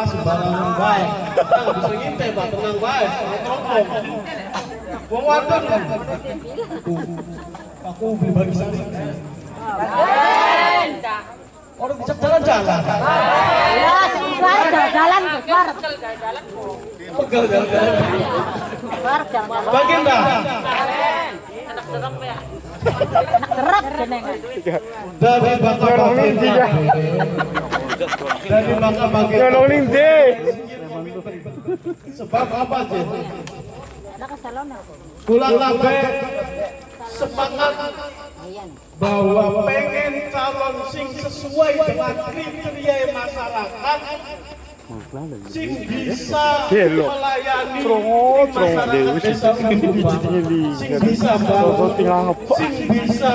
Sembarang baik. Kita bisa ngintai, Pak. Tenang baik. Teropong. Wong wadon. Aku beli bagi sandi. Orang bisa jalan-jalan. Ya, sebentar jalan-jalan, keluar. Pegel jalan-jalan. Keluar jalan-jalan. Baginda. Anak derap jeneng. Dari Bangka Baginda. Dari Bangka Baginda. Sebab apa, Jen? Anak salon. Pulang labe semangat bahwa pengen calon sing sesuai dengan kriteria masyarakat, sing bisa melayani masyarakat desa Ujung, sing bisa bangun, sing bisa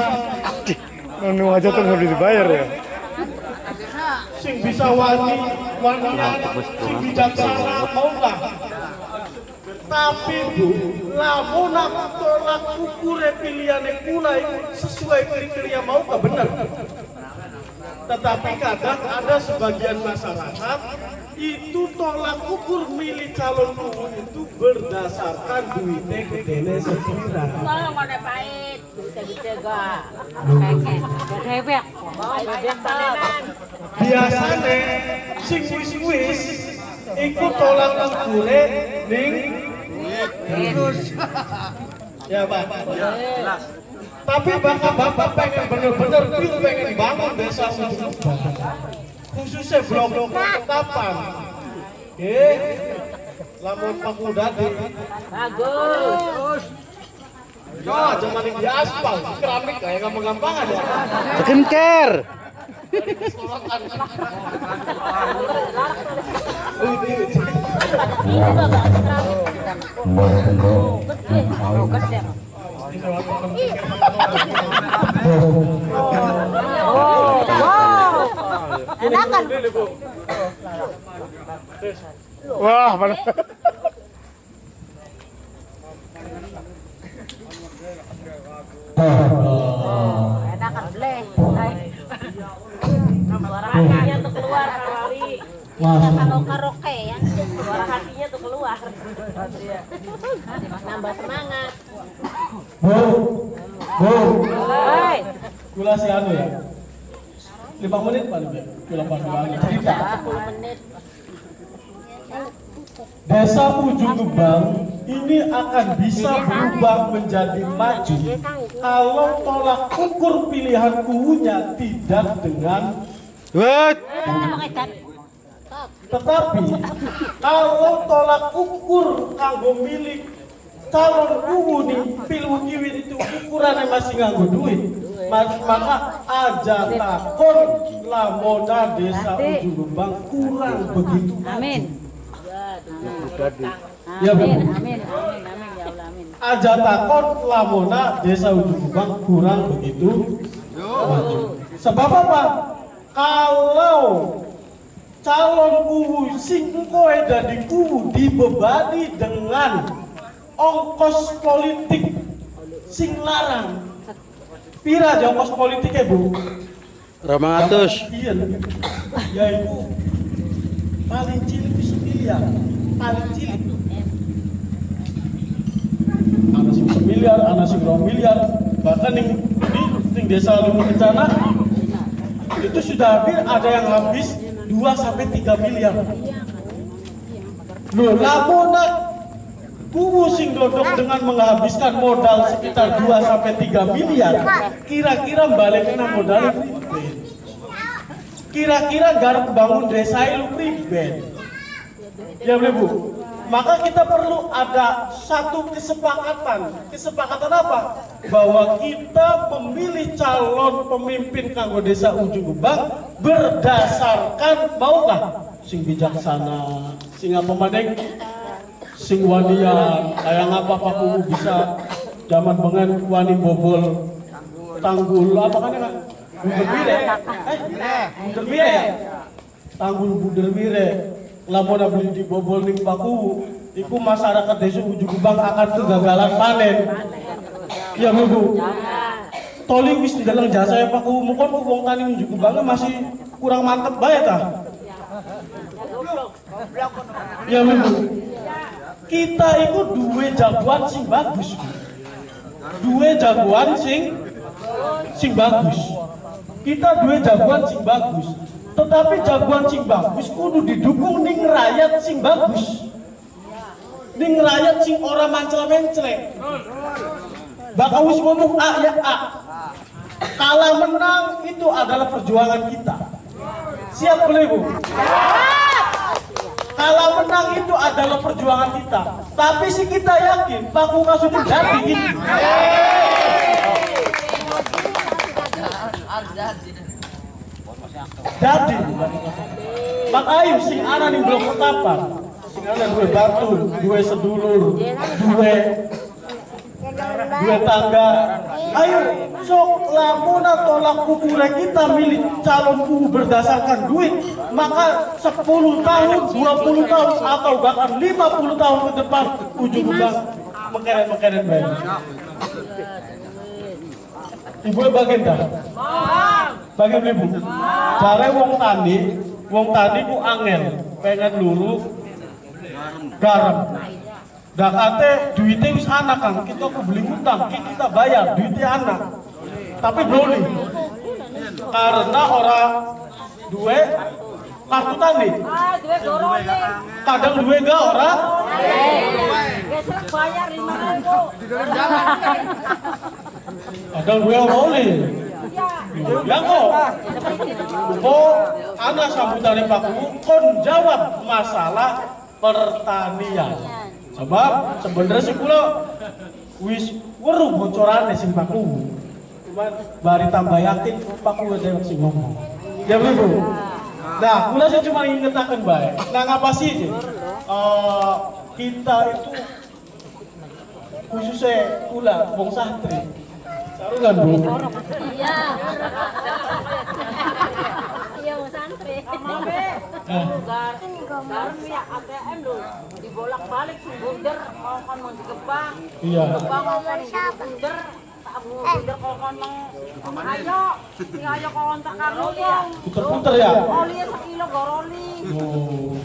aja tuh harus dibayar ya. Sing bisa wani, sing bijaksana, mau nggak? Tapi Bu, lamun aku tolak ukure pilihane kula iku sesuai kriteria mau ke bener. Tetapi kadang ada sebagian masyarakat itu tolak ukur milih calon kubu itu berdasarkan duitnya gedene sepira. Kalau mau pahit, gede-gede gak. Pengen, biasane sing wis-wis iku tolak ukure ning ya Pak. Jelas. Tapi bapak pengen bener-bener pengen bangun desa Ujung, khususnya blok kapan? Lamun Pak Mudadi. bagus. Ya, cuman di aspal, keramik kayak gampang-gampang aja. Skincare. Enakan. Wah, mana? Enakan bleh. Suara hatinya tuh keluar kali. Kalau karaoke ya, suara hatinya tuh keluar. Nambah semangat. Hei. Kula si anu ya. 5 menit paling ya. Kula panduannya cerita. 10 menit. Desa Ujung Gebang ini akan bisa berubah menjadi maju kalau tolak ukur pilihan kubunya tidak dengan tetapi kalau tolak ukur kanggo milik calon kubu nih pilih kiwin itu ukurannya masih nganggo duit, maka aja takon lamona desa Ujung Gebang kurang begitu maju. Amin. Ya, Bu. Amin ya Allah, amin. Aja takon lamona desa Ujung Gebang kurang begitu maju. Sebab apa? Kalau calon kubu sing kowe dadi kubu dibebani dengan ongkos politik sing larang. Pira aja ongkos politiknya, Bu? 200. Yaitu paling cilik 1 miliar. Paling cilik. Ana sing 1 miliar, ana sing 2 miliar. Bahkan ning desa Lumu Kencana itu sudah ada yang habis 2 sampai 3 miliar. Loh, lamun kubu sing dodok dengan menghabiskan modal sekitar 2 sampai 3 miliar, kira-kira baliknya modal pribadi. Kira-kira garap bangun desa itu pribadi. Ya Bu, maka kita perlu ada satu kesepakatan. Kesepakatan apa? Bahwa kita memilih calon pemimpin kanggo desa Ujung Gebang berdasarkan maukah sing bijaksana, sing apa maneng, sing wanian, kayak ngapa Pak Kubu bisa zaman bengen wani bobol tanggul apa kan ya? Budermire. Budermire ya? Tanggul Budermire. Lamun beli di bobol ning Pak Kubu, iku masyarakat desa Ujung Gebang akan kegagalan panen. Ya Bu. Toli wis ndeleng jasa Pak Kubu, mukon wong tani Ujung Gebang masih kurang mantep bae ta. Ya Bu. Kita itu dua jagoan sing bagus. Dua jagoan sing bagus. Kita dua jagoan sing bagus. Tetapi jagoan sing bagus kudu didukung ning rakyat sing bagus. Ning rakyat sing ora mancel-menclek. Bakal wis ngomong A ya A. Kalah menang itu adalah perjuangan kita. Siap boleh Bu? Kalah menang itu adalah perjuangan kita. Tapi si kita yakin Pak Kuka sudah jadi gitu. Jadi Pak Ayu sing ana ning blok Ketapang. Sing ana dua batu, dua sedulur, dua tangga. Ayo sok lamun tolak ukur kita milih calon kubu berdasarkan duit, maka 10 tahun, 20 tahun atau bahkan 50 tahun ke depan ujung-ujung mekeret-mekeret baik. Ibu bagian dah. Bagian ibu. Cara wong tani ku angel, pengen luru garam. Dah kate duitnya wis anak kan, kita aku beli utang, kita bayar duitnya anak. Tapi broli, karena orang dua kartu tani, kadang dua gak orang. Besok bayar 5.000. Kadang dua broli. Ya kok, anak sambutan Pak Kuku kon jawab masalah pertanian. Sebab sebenarnya sih kula wis weruh bocorane sing Pak Kuku. Cuman bari tambah yakin Pak Kuku dhewe sing ngomong. Ya Bu. Nah, kula sih cuma ingetaken bae. Nah, ngapa sih kita itu khususnya kula wong santri. Sarungan Bu. Iya. Iya mau santri. Garam ya ATM lho. Dibolak-balik bunder kon mau digebang. Iya. Gebang kon bunder. Bunder kon ayo. Sing ayo kon tak karo wong. Puter-puter ya. Oli sekilo goroli.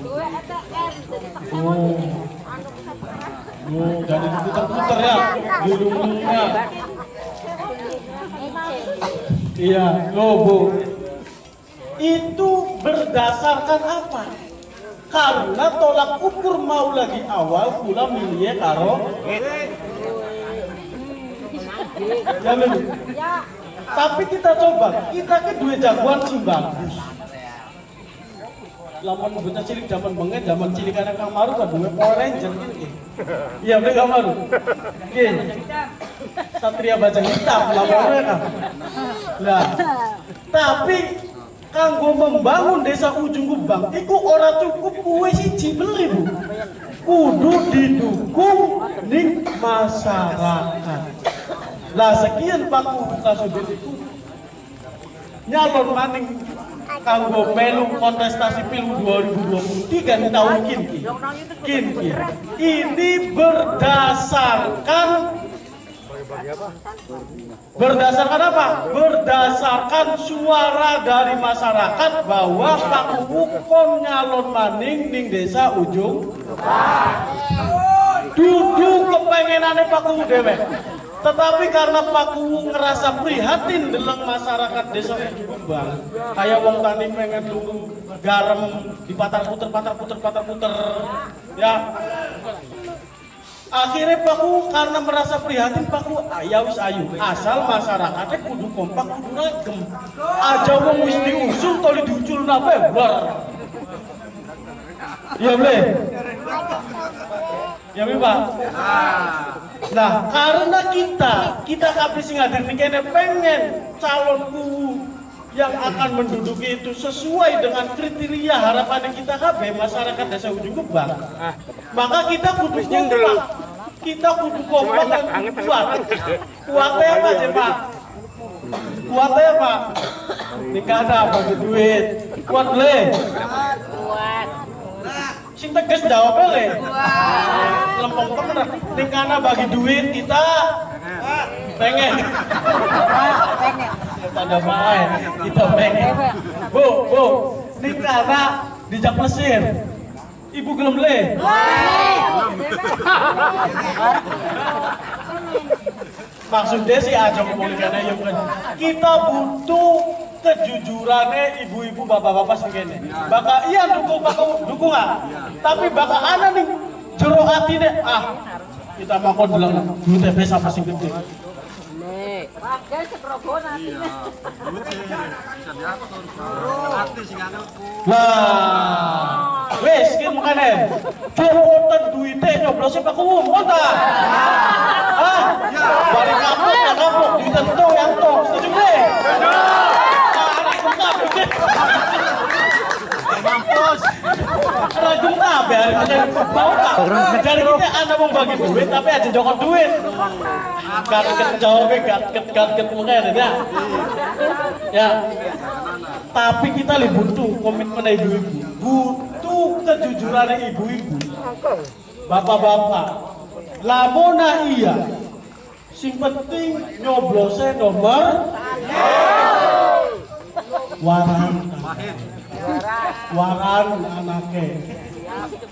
Duwe ATM jadi tekan. Anu bisa peras. Jadi puter-puter ya di rumahnya. Iya, loh Bu. Itu berdasarkan apa? Karena tolak ukur mau lagi awal pula milih karo. Ya, tapi kita coba, kita ke dua jagoan sing bagus. Lamun bocah cilik zaman bengen, zaman cilik anak Kamaru kan dua Power Ranger gitu. Iya, bener Kamaru. Oke. Satria baca hitam lamunnya kan. Nah, tapi kanggo membangun desa Ujung Gebang iku ora cukup kuwe siji beli Bu. Kudu didukung ning masyarakat. Lah sekian Pak Kuku Kasudin itu nyalon maning kanggo melu kontestasi Pilu 2023 di tahun kini. Ini berdasarkan apa? Berdasarkan suara dari masyarakat bahwa Pak Kuku kon nyalon maning ning desa Ujung. Dudu kepengenane Pak Kuku dhewe. Tetapi karena Pak Kuku ngerasa prihatin deleng masyarakat desa Ujung Gebang, kayak wong tani pengen luru garam di patar puter ya. Akhirnya Pak Kuku karena merasa prihatin Pak Kuku wis ayu asal masyarakatnya kudu kompak kudu ragem. Aja wong wis diusul to diuculna bae bar. Ya boleh. Ya Pak. Nah, karena kita kabeh sing hadir niki pengen calonku yang akan menduduki itu sesuai dengan kriteria harapan kita kabeh masyarakat desa Ujung Gebang. Maka kita kudu kompak. Kita kudu kompak dan kuat. Kuatnya apa sih Pak? Kuatnya apa? Nikah ada bagi duit. Kuat le. Kuat. Sing tegas jawab le. Lempeng temen. Nikah bagi duit kita pengen. Ada main kita pengen. Bu, nikah dijak Mesir. Ibu gelem le. Maksudnya sih aja ngomongin yang kan. Kita butuh kejujurannya ibu-ibu bapak-bapak segini. Bakal iya dukung dukungan. Tapi bakal ana nih jero atine kita makon bilang duit TP sama sing gede. Pakai sekrobon hati. Nah, wes kan makanya copotan duitnya nyoblosnya pakai umum ta? Balik kampung duitnya tuh yang tuh setuju deh. Anak suka deh. Mampus. Rajin apa ya? Mau tak? Dari kita anda mau bagi duit tapi aja jokot duit. Gaget jawabnya gaget makanya ya. Tapi kita lebih butuh komitmen ibu-ibu, butuh kejujuran ibu-ibu, bapak-bapak. Lamona iya, sing penting nyoblosnya nomor waran anake,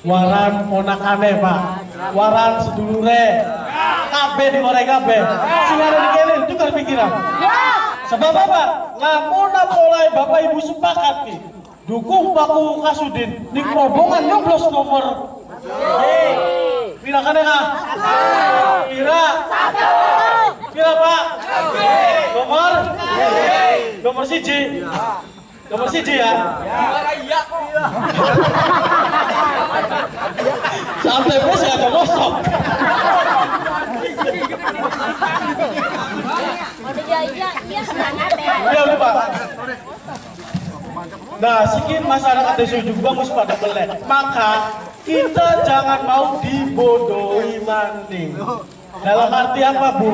waran ponakane pak, waran sedulure, kabeh digoreng kabeh. Sing ada di kene itu kan pikiran. Sebab apa? Lamona mulai bapak ibu sepakat nih, dukung Paku Kasudin di rombongan nyoblos nomor. Pira kane kah? Pira. Pira pak? Nomor siji. Nomor siji ya. Iya kok. Sampai bos ya ada mosok. Iya lupa. Nah, sikit masyarakat desa Ujung bagus pada melek. Maka kita jangan mau dibodohi maning. Dalam arti apa bu?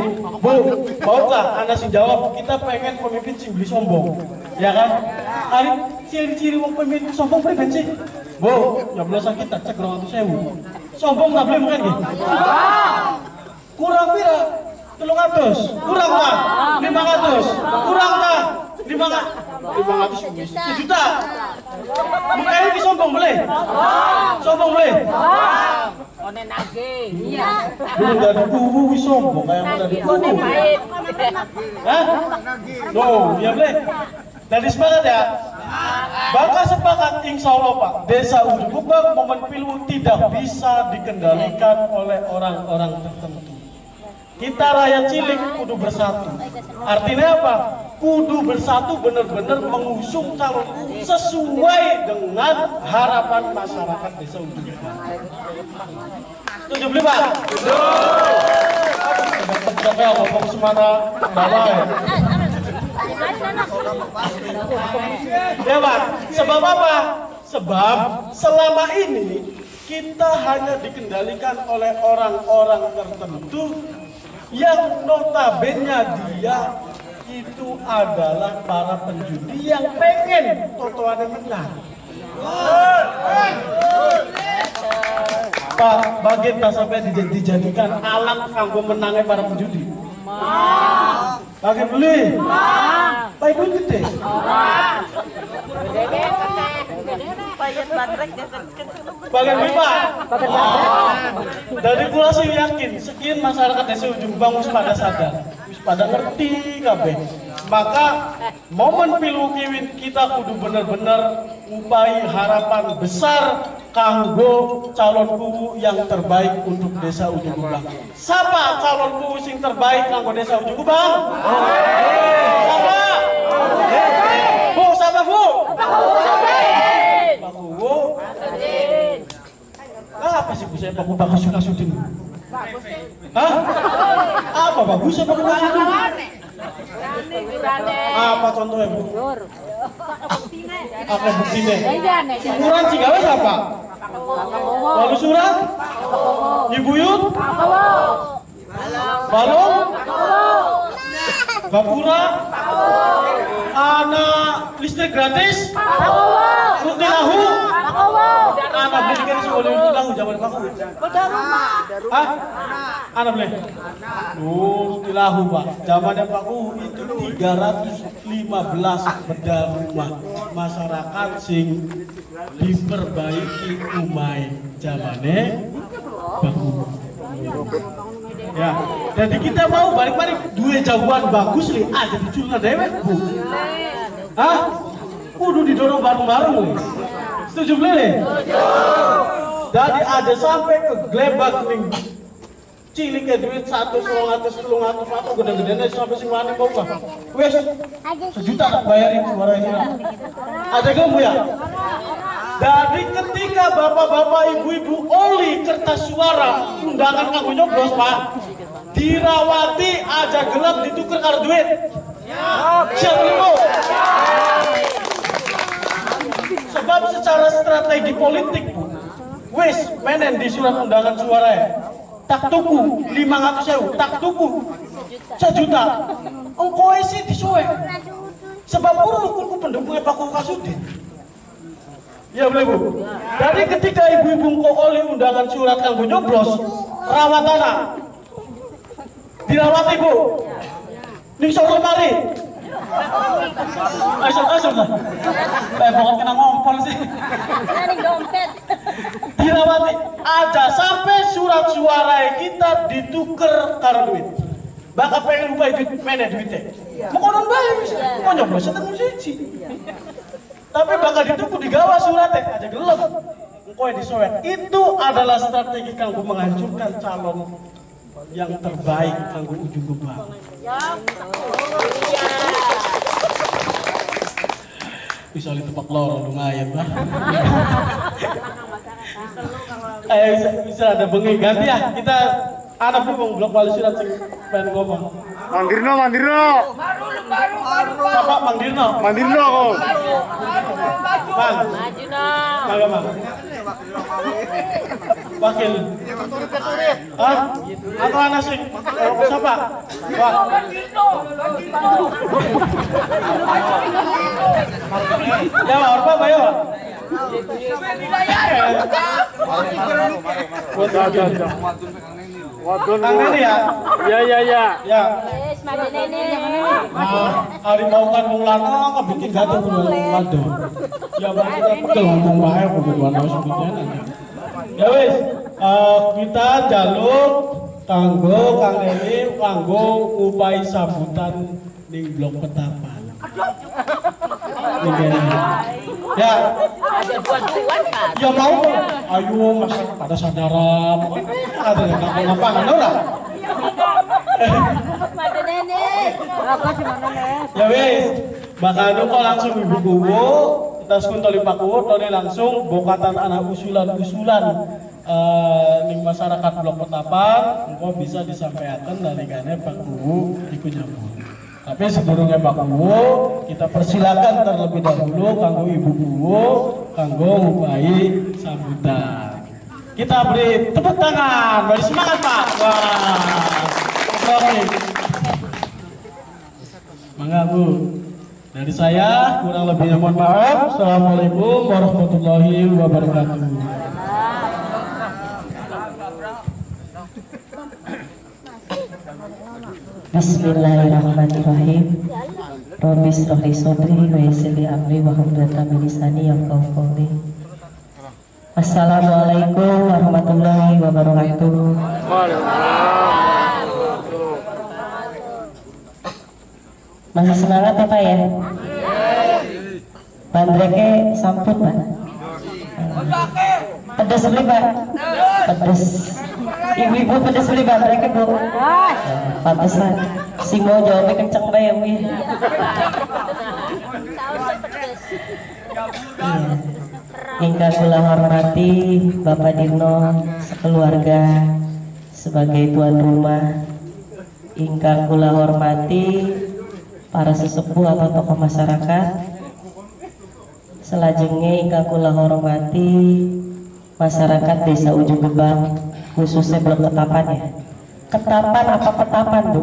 Maukah Anda sih jawab? Kita pengen pemimpin sing beli sombong, ya kan? Hari ciri-ciri wong pemimpin sombong pribadi sih. Bu, nyoblosan kita cek 200.000. Sombong tak boleh mungkin gitu. Kurang pira? 300. Kurang tak? 500. Kurang tak? 500 sejuta. Mukanya ini sombong boleh? Sombong boleh? Onen nage. Iya. Belum ada kubu sombong kayak mana di kubu. Hah? No, ya boleh. Dari sepakat ya. Bakal sepakat insya Allah Pak. Desa Ujung Kubang momen pilu tidak bisa dikendalikan oleh orang-orang tertentu. Kita rakyat cilik kudu bersatu. Artinya apa? Kudu bersatu benar-benar mengusung calon sesuai dengan harapan masyarakat desa Ujung Kubang. Setuju beli Pak? Setuju. Sampai ngomong semana bawah ya. Ya Pak, sebab apa? Sebab selama ini kita hanya dikendalikan oleh orang-orang tertentu yang notabene dia itu adalah para penjudi yang pengen totoannya menang. Pak, bagian tak sampai dijadikan alat kanggo menangnya para penjudi. Bagian beli. Baik duit gede. Bagian beli Pak. Dari kula sih yakin sekian masyarakat desa Ujung Bang wis pada sadar, wis pada ngerti kabeh. Maka momen pilu kiwin kita kudu bener-bener upai harapan besar kanggo calon kuwu yang terbaik untuk desa Ujung Kubang. Siapa calon kuwu sing terbaik kanggo desa Ujung Kubang? Siapa? Bu, siapa Bu? Pak Kuwu. Apa sih Bu saya Pak Kuwu Kasudin? Hah? Apa bagusnya Pak Kuwu Kasudin? Apa contohnya Bu? Apa buktinya? Ukuran Cigawe siapa? Lalu surat? Ibuyut? Balong? Gapura? Anak listrik gratis? Rutin lahu? Anak beli kan semua rutin lahu zaman Pak Kuwu. Hah? Anak boleh. Ilahu Pak. Zamannya Pak Ku itu 315 beda rumah masyarakat sing diperbaiki umai zamannya Pak Ku. Ya, jadi kita mau balik-balik dua jawaban bagus nih. Ada diculna dewek Bu. Hah? Kudu didorong bareng-bareng nih. Setuju boleh? Setuju. Jadi ada sampai ke glebak nih. Cilik ke duit 100, 200, 300, atau gede-gedenya sampai sing wani kok Pak. Wes, 1 juta tak bayarin suaranya. Ada kamu ya? Jadi ketika bapak-bapak, ibu-ibu oli kertas suara undangan kanggo nyoblos Pak, dirawati aja gelap ditukar karo duit. Siap limo. Sebab secara strategi politik Bu, wes menen di surat undangan suara ya. Tak tuku 500.000, tak tuku 1 juta. Engkau sih disuwe. Sebab kuku pendukungnya Pak Kasudin. Ya boleh Bu. Jadi ketika ibu-ibu engkau oli undangan surat kanggo nyoblos, rawatana dirawati Bu. Ning sok lemari. Asal lah. Pokoknya kena ngompol sih. dompet. Dirawati aja sampai surat suara kita dituker karo duit. Bakal pengen lupa duit mana duitnya. Mau konon bae bisa. Mau nyoblos tetep siji. Tapi bakal dituku digawa suratnya aja gelap. Engko disoek. Itu adalah strategi kanggo menghancurkan calon yang terbaik kanggo ujung gebang. Bisa ditepak loro lumayan Pak. Bisa ada bengi ganti ya. Kita anak dulu blok balik surat sing pengen ngomong. Mandirno. Siapa Mang Dirno? Mandirno kok. Bang. Maju no. Kagak Bang. Wakil. Hah? Atau anak sih? Siapa? Wah. Ya, apa bayo? Wadon. Kang Neni ya? Ya. Ya. Yes, maju nene. Hari mau kan wong lanang kebikin gatung wong wadon. Ya berarti kan pegel ngomong bae kuduan harus bidanan. Ya wis, kita jaluk kanggo Kang Neni kanggo ngupai sambutan ning blok Petapan. Ya. Ada buat-buat kan? Ya mau, ayo mas pada sadaran, ada yang ngapa-ngapain ora? Maju nene. Apa sih mana Ya wes, bakal kok langsung ibu kuwo, kita skuntoli Pak Kuwo, tone langsung bokatan anak usulan-usulan ning masyarakat blok Petapan, engko bisa disampaikan dari kene Pak Kuwo iku nyambung. Tapi sebelumnya Pak Kuwo, kita persilakan terlebih dahulu kanggo Ibu Kuwo, kanggo ngupai sambutan. Kita beri tepuk tangan, beri semangat Pak. Wah, oke. Mangga Bu. Dari saya kurang lebihnya mohon maaf. Assalamualaikum warahmatullahi wabarakatuh. Bismillahirrahmanirrahim. Rabbi shrah li sadri wa yassir li amri wahlul 'uqdatam min lisani yafqahu qawli. Assalamualaikum warahmatullahi wabarakatuh. Masih semangat ya Pak ya? Bandreke sampun Pak. Pedes beli Pak. Pedes. Ibu-ibu pedes beli bandreke Bu. Pantesan. Sing mau jawabnya kenceng bae ya Bu. Ingkang kula hormati Bapak Dirno sekeluarga sebagai tuan rumah. Ingkang kula hormati para sesepuh atau tokoh masyarakat. Selajengnya ingkang kula hormati masyarakat Desa Ujung Gebang, khususnya Blok Petapan ya. Ketapan apa Petapan Bu?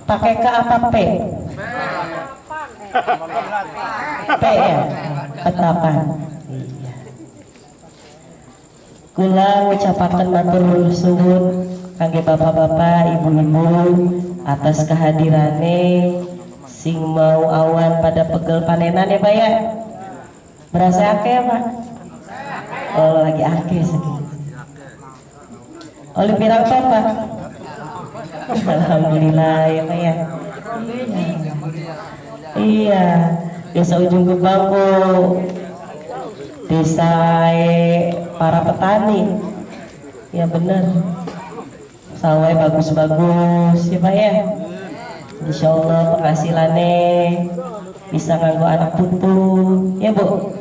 Pakai K apa P? P ya, Petapan. Iya. Kula ngucapaken matur suwun kangge bapak-bapak, ibu-ibu atas kehadirannya sing mau awan pada pegel panenan ya Pak ya. Berasa akeh Pak? Oh lagi akeh sedih. Oleh pirang Pak? Alhamdulillah ya Pak ya. Iya, desa Ujung Gebang desa para petani. Ya bener. Sawah bagus-bagus ya Pak ya. Insya Allah penghasilannya bisa nganggo anak putu ya Bu.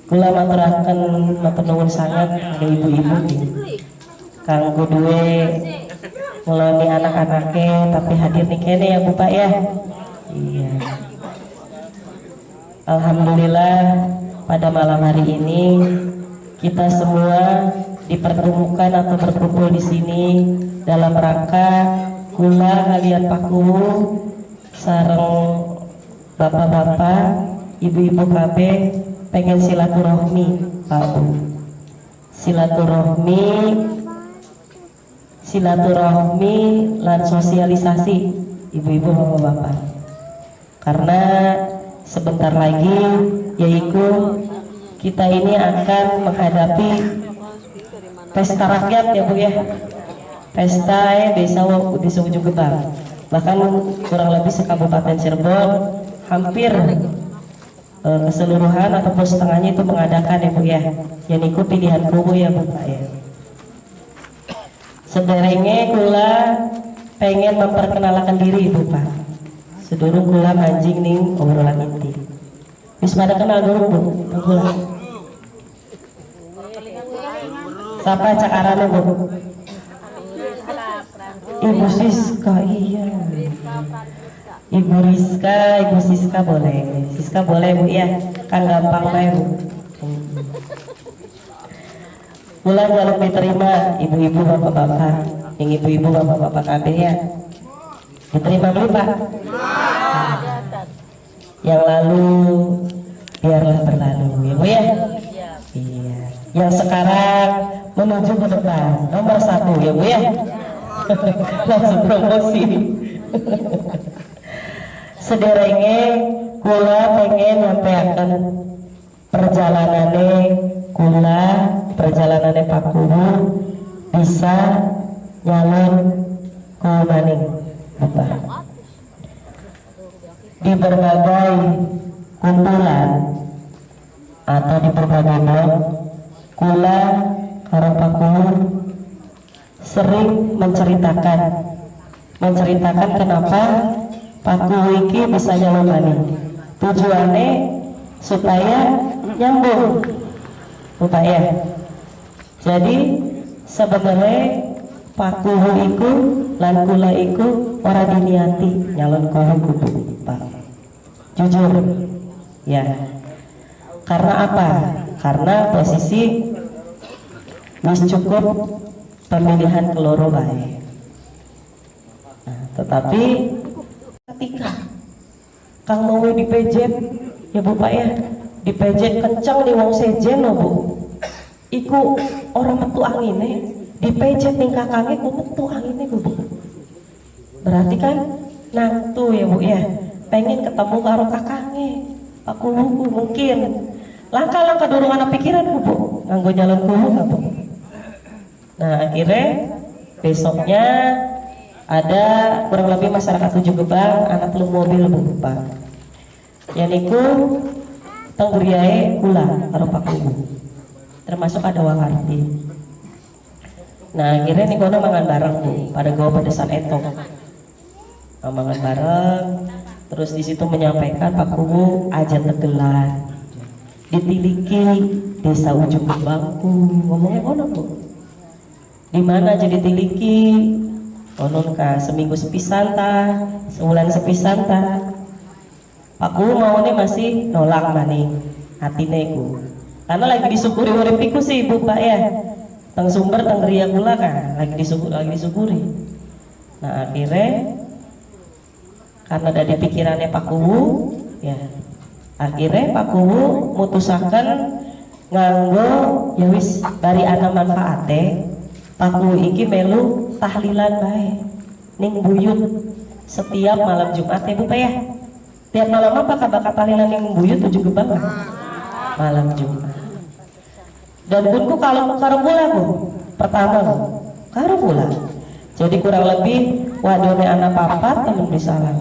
Kula maturaken matur nuwun sangat ke ibu-ibu kanggo duwe ngeloni anak-anaknya tapi hadir nih kene ya Bu Pak ya. Iya. Alhamdulillah pada malam hari ini kita semua dipertemukan atau berkumpul di sini dalam rangka kula kalian pakuwu sareng bapak-bapak, ibu-ibu KB pengen silaturahmi Pak Bu. Silaturahmi lan sosialisasi ibu-ibu bapak-bapak. Karena sebentar lagi yaitu kita ini akan menghadapi pesta rakyat ya Bu ya. Pesta desa Ujung Gebang. Bahkan kurang lebih sekabupaten Cirebon hampir keseluruhan ataupun setengahnya itu mengadakan ya Bu ya. Yang ikut pilihan kubu ya Bu Pak ya. Sederenge kula pengen memperkenalkan diri Bu Pak. Sedurung kula manjing ning obrolan inti. Wis pada kenal dulu Bu. Kula. Siapa cakarane Bu? Ibu Siska, iya. Ibu Siska boleh. Siska boleh Bu ya. Kan gampang bae Bu. Bulan kalau diterima ibu-ibu bapak-bapak, yang ibu-ibu bapak-bapak kabeh ya. Diterima dulu Pak. Yang lalu biarlah berlalu ya Bu ya. Iya. Yang sekarang menuju ke depan nomor 1 ya Bu ya. Langsung promosi. Sederenge kula pengen nyampeaken perjalanannya Pak Guru bisa nyalon ke maning Bapak. Di berbagai kumpulan atau di berbagai blog kula karo Pak Guru sering menceritakan kenapa Pak Guru iki bisa nyalon maning. Tujuannya supaya nyambung upaya. Jadi sebenarnya Pak Guru iku lan kula iku ora diniati nyalon kubu Pak. Jujur ya. Karena apa? Karena posisi wis cukup pemilihan keloro bae. Nah, tetapi ketika Kang mau di PJ ya Bu Pak ya, di PJ kencang di wong sejen loh Bu. Iku orang metu angine di PJ ning kakange ku metu angine Bu. Berarti kan nantu ya Bu ya, pengen ketemu karo kakange. Pak Guru mungkin langkah-langkah dorong anak pikiran Bu, nganggo nyalon kubu Bu. Nah akhirnya besoknya ada kurang lebih masyarakat Ujung Gebang anak lu mobil Bu Pak. Yaniku tengguriae kula karo Pak Guru. Termasuk ada Wakarti. Nah akhirnya nih kono mangan bareng Bu pada gawa pedesan etong. Mangan bareng, terus di situ menyampaikan Pak Guru aja tegelan. Ditiliki desa Ujung Gebangku, ngomongnya kono Bu. Di mana jadi tiliki? Konon ka seminggu sepisan ta, sebulan sepisan ta. Pak Guru maunya masih nolak maning hatine ku. Karena lagi disyukuri uripiku sih Bu Pak ya. Teng sumber teng ria kula kan lagi disyukuri. Nah akhirnya karena dari pikirannya Pak Guru ya. Akhirnya Pak Guru mutusaken nganggo ya wis bari ana manfaate Paku iki melu tahlilan bae ning buyut setiap malam Jumat ya Bu Pak ya. Tiap malam apa bakal tahlilan ning buyut 7 gebang malam Jumat. Dan bunku kalau karo pula Bu, pertama Bu, karo pula. Jadi kurang lebih wadone anak papat temen bisa lah.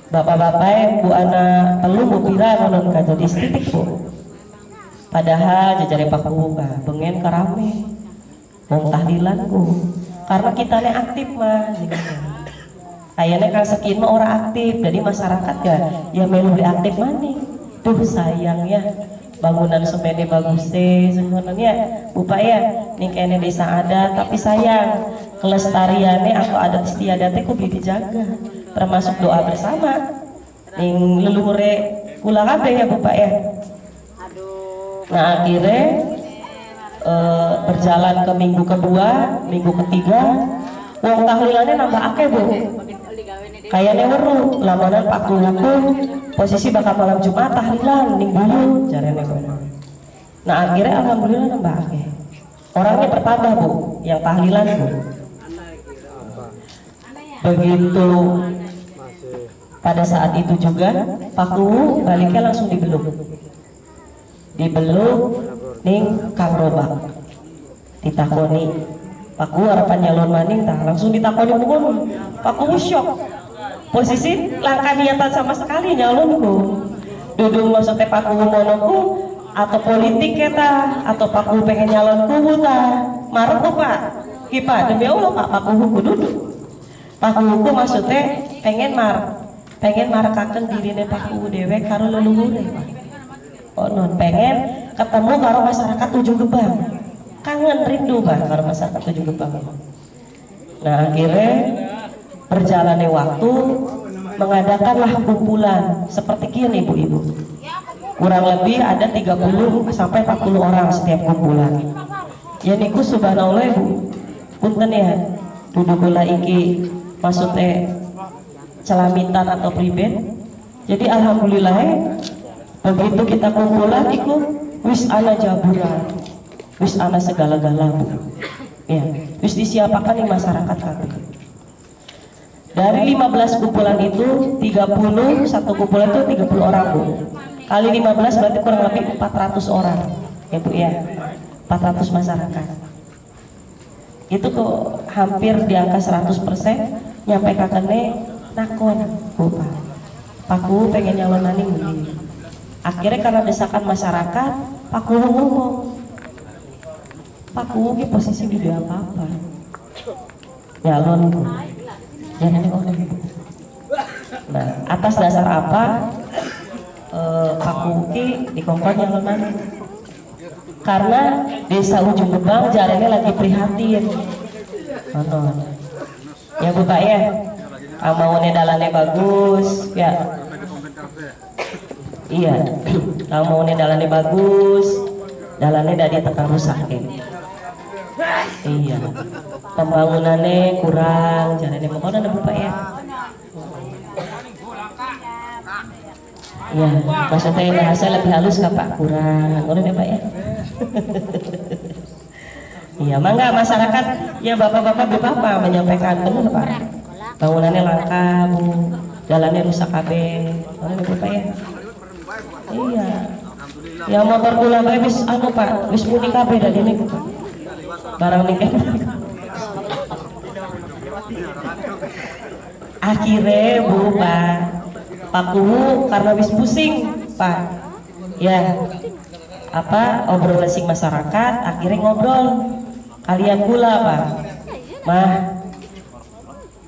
Bapak-bapak Bu anak telu Bu pira ngonon ka jadi titik Bu. Padahal jajare Paku ka bengen karame. Wong tahlilan Bu. Karena kitane aktif mah. Kayaknya kan sekin mah ora aktif, jadi masyarakat ya melu aktif maning. Tuh sayangnya bangunan semene bagus teh sebenarnya Bu Pak ya nih kayaknya desa ada tapi sayang kelestariannya atau adat istiadat teh kudu dijaga termasuk doa bersama ning leluhure kula kabeh ya Bu Pak ya. Nah akhirnya berjalan ke minggu kedua, minggu ketiga wong tahlilannya nambah akeh Bu. Kayaknya weru lamanan Paku posisi bakal malam Jumat tahlilan ning buyut jarene kono. Nah akhirnya alhamdulillah nambah akeh. Orangnya bertambah Bu, yang tahlilan Bu. Begitu pada saat itu juga Paku baliknya langsung dibeluk ning Kang Robak. Ditakoni Paku harapan nyalon maning tah langsung ditakoni pun Paku syok. Posisi langkah niatan sama sekali nyalon Bu. Dudung maksudnya Paku monoku atau politik kita atau Paku pengen nyalon kubu ta marah kok Pak kipa demi Allah Pak Paku duduk Paku maksudnya pengen marakaken dirine Paku dewe karo leluhure Pak. Oh non pengen ketemu karo masyarakat 7 gebang kangen rindu Pak karo masyarakat 7 gebang. Nah akhirnya berjalannya waktu mengadakanlah kumpulan seperti kini ibu-ibu. Kurang lebih ada 30 sampai 40 orang setiap kumpulan. Ya niku subhanallah Bu. Punten ya. Dudukula iki maksudnya celamitan atau pribet. Jadi alhamdulillah begitu kita kumpulan iku wis ana jaburan. Wis ana segala-gala Bu. Ya, wis disiapakan di masyarakat kabeh. Dari 15 kumpulan itu 30 satu kumpulan itu 30 orang Bu. Kali 15 berarti kurang lebih 400 orang ya Bu ya. 400 masyarakat. Itu kok hampir di angka 100% nyampe kakene nakon Bu Pak. Paku pengen nyalon nani mending. Akhirnya karena desakan masyarakat, Paku ngomong. Paku ki posisi di apa-apa. Nyalon Bu. Nah, atas dasar apa Paku ki dikongkon nyalon nani? Karena desa Ujung Gebang jarene lagi prihatin. Nonton. Ya Bu Pak ya. Amaunya dalane bagus, ya. Iya. Amaunya dalane bagus, dalane dari tekan rusak ya. Iya. Pembangunannya kurang, jarene pokoknya Bu Pak ya. Ya, maksudnya bahasa lebih halus nggak Pak? Kurang, udah deh Pak ya. Iya, mangga masyarakat ya bapak-bapak bapak menyampaikan benar Pak. Bangunannya langka Bu, jalannya rusak kabeh, udah deh Pak ya. Iya, ya motor kula bae wis anu Pak, wis muni kabeh dah dene barang niki. Akhirnya Bu Pak. Paku karena wis pusing Pak ya apa obrolan sing masyarakat akhirnya ngobrol kalian gula Pak mah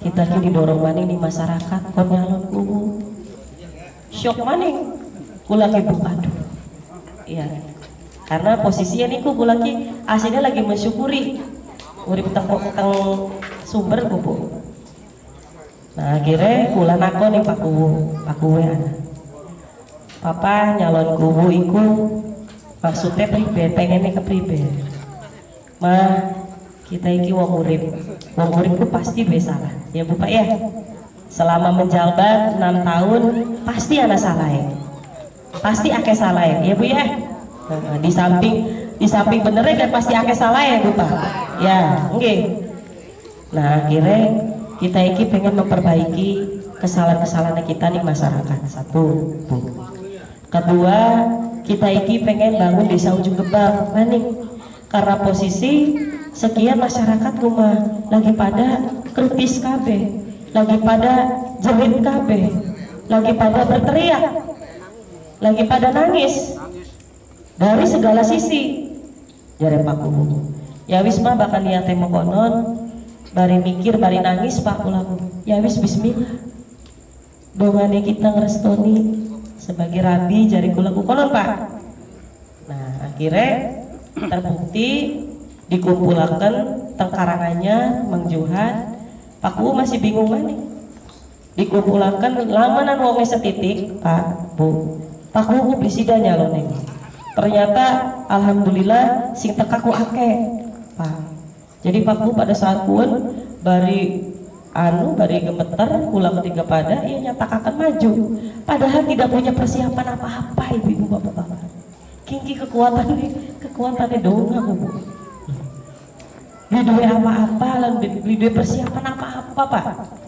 kita ki didorong maning di masyarakat kok nyalon kubu syok maning kula ki Bu aduh iya karena posisinya niku kula ki aslinya lagi mensyukuri urip teng sumber Bu. Nah akhirnya kula nakon nih Paku ya. Papa nyalon kubu iku maksudnya pribet, pengennya ke pribet. Mah kita iki wong urip ku pasti besalah. Ya Bu Pak ya. Selama menjabat 6 tahun pasti ada salah ya. Pasti akeh salah ya Bu ya. Di samping benernya kan pasti akeh salah ya Bu Pak. Ya, oke. Nah, akhirnya kita iki pengen memperbaiki kesalahan-kesalahan kita nih masyarakat. Satu, Bu. Kedua, kita iki pengen bangun desa ujung gebang, maning. Karena posisi sekian masyarakat rumah lagi pada kritis KB, lagi pada jerit KB, lagi pada berteriak, lagi pada nangis dari segala sisi. Jare Pak Kubu, ya wis mah bakal niat temo konon, bari mikir, bari nangis Pak Kulaku. Ya wis bismillah. Dongane kita ngerestoni sebagai rabi jari kulaku konon Pak. Nah, akhirnya terbukti dikumpulkan tengkarangannya Mang Johan. Pak Kubu masih bingung mana? Dikumpulkan lamanan wonge setitik Pak Bu. Pak Kubu bisida nyalone. Ternyata alhamdulillah sing tekaku akeh Pak. Jadi Pak Bu pada saat pun bari gemeter pulang ketiga pada ia nyatakan maju padahal tidak punya persiapan apa-apa ibu-ibu bapak-bapak. Kiki kekuatannya dong aku Bu. Bidue apa-apa lan bidue persiapan apa-apa Pak.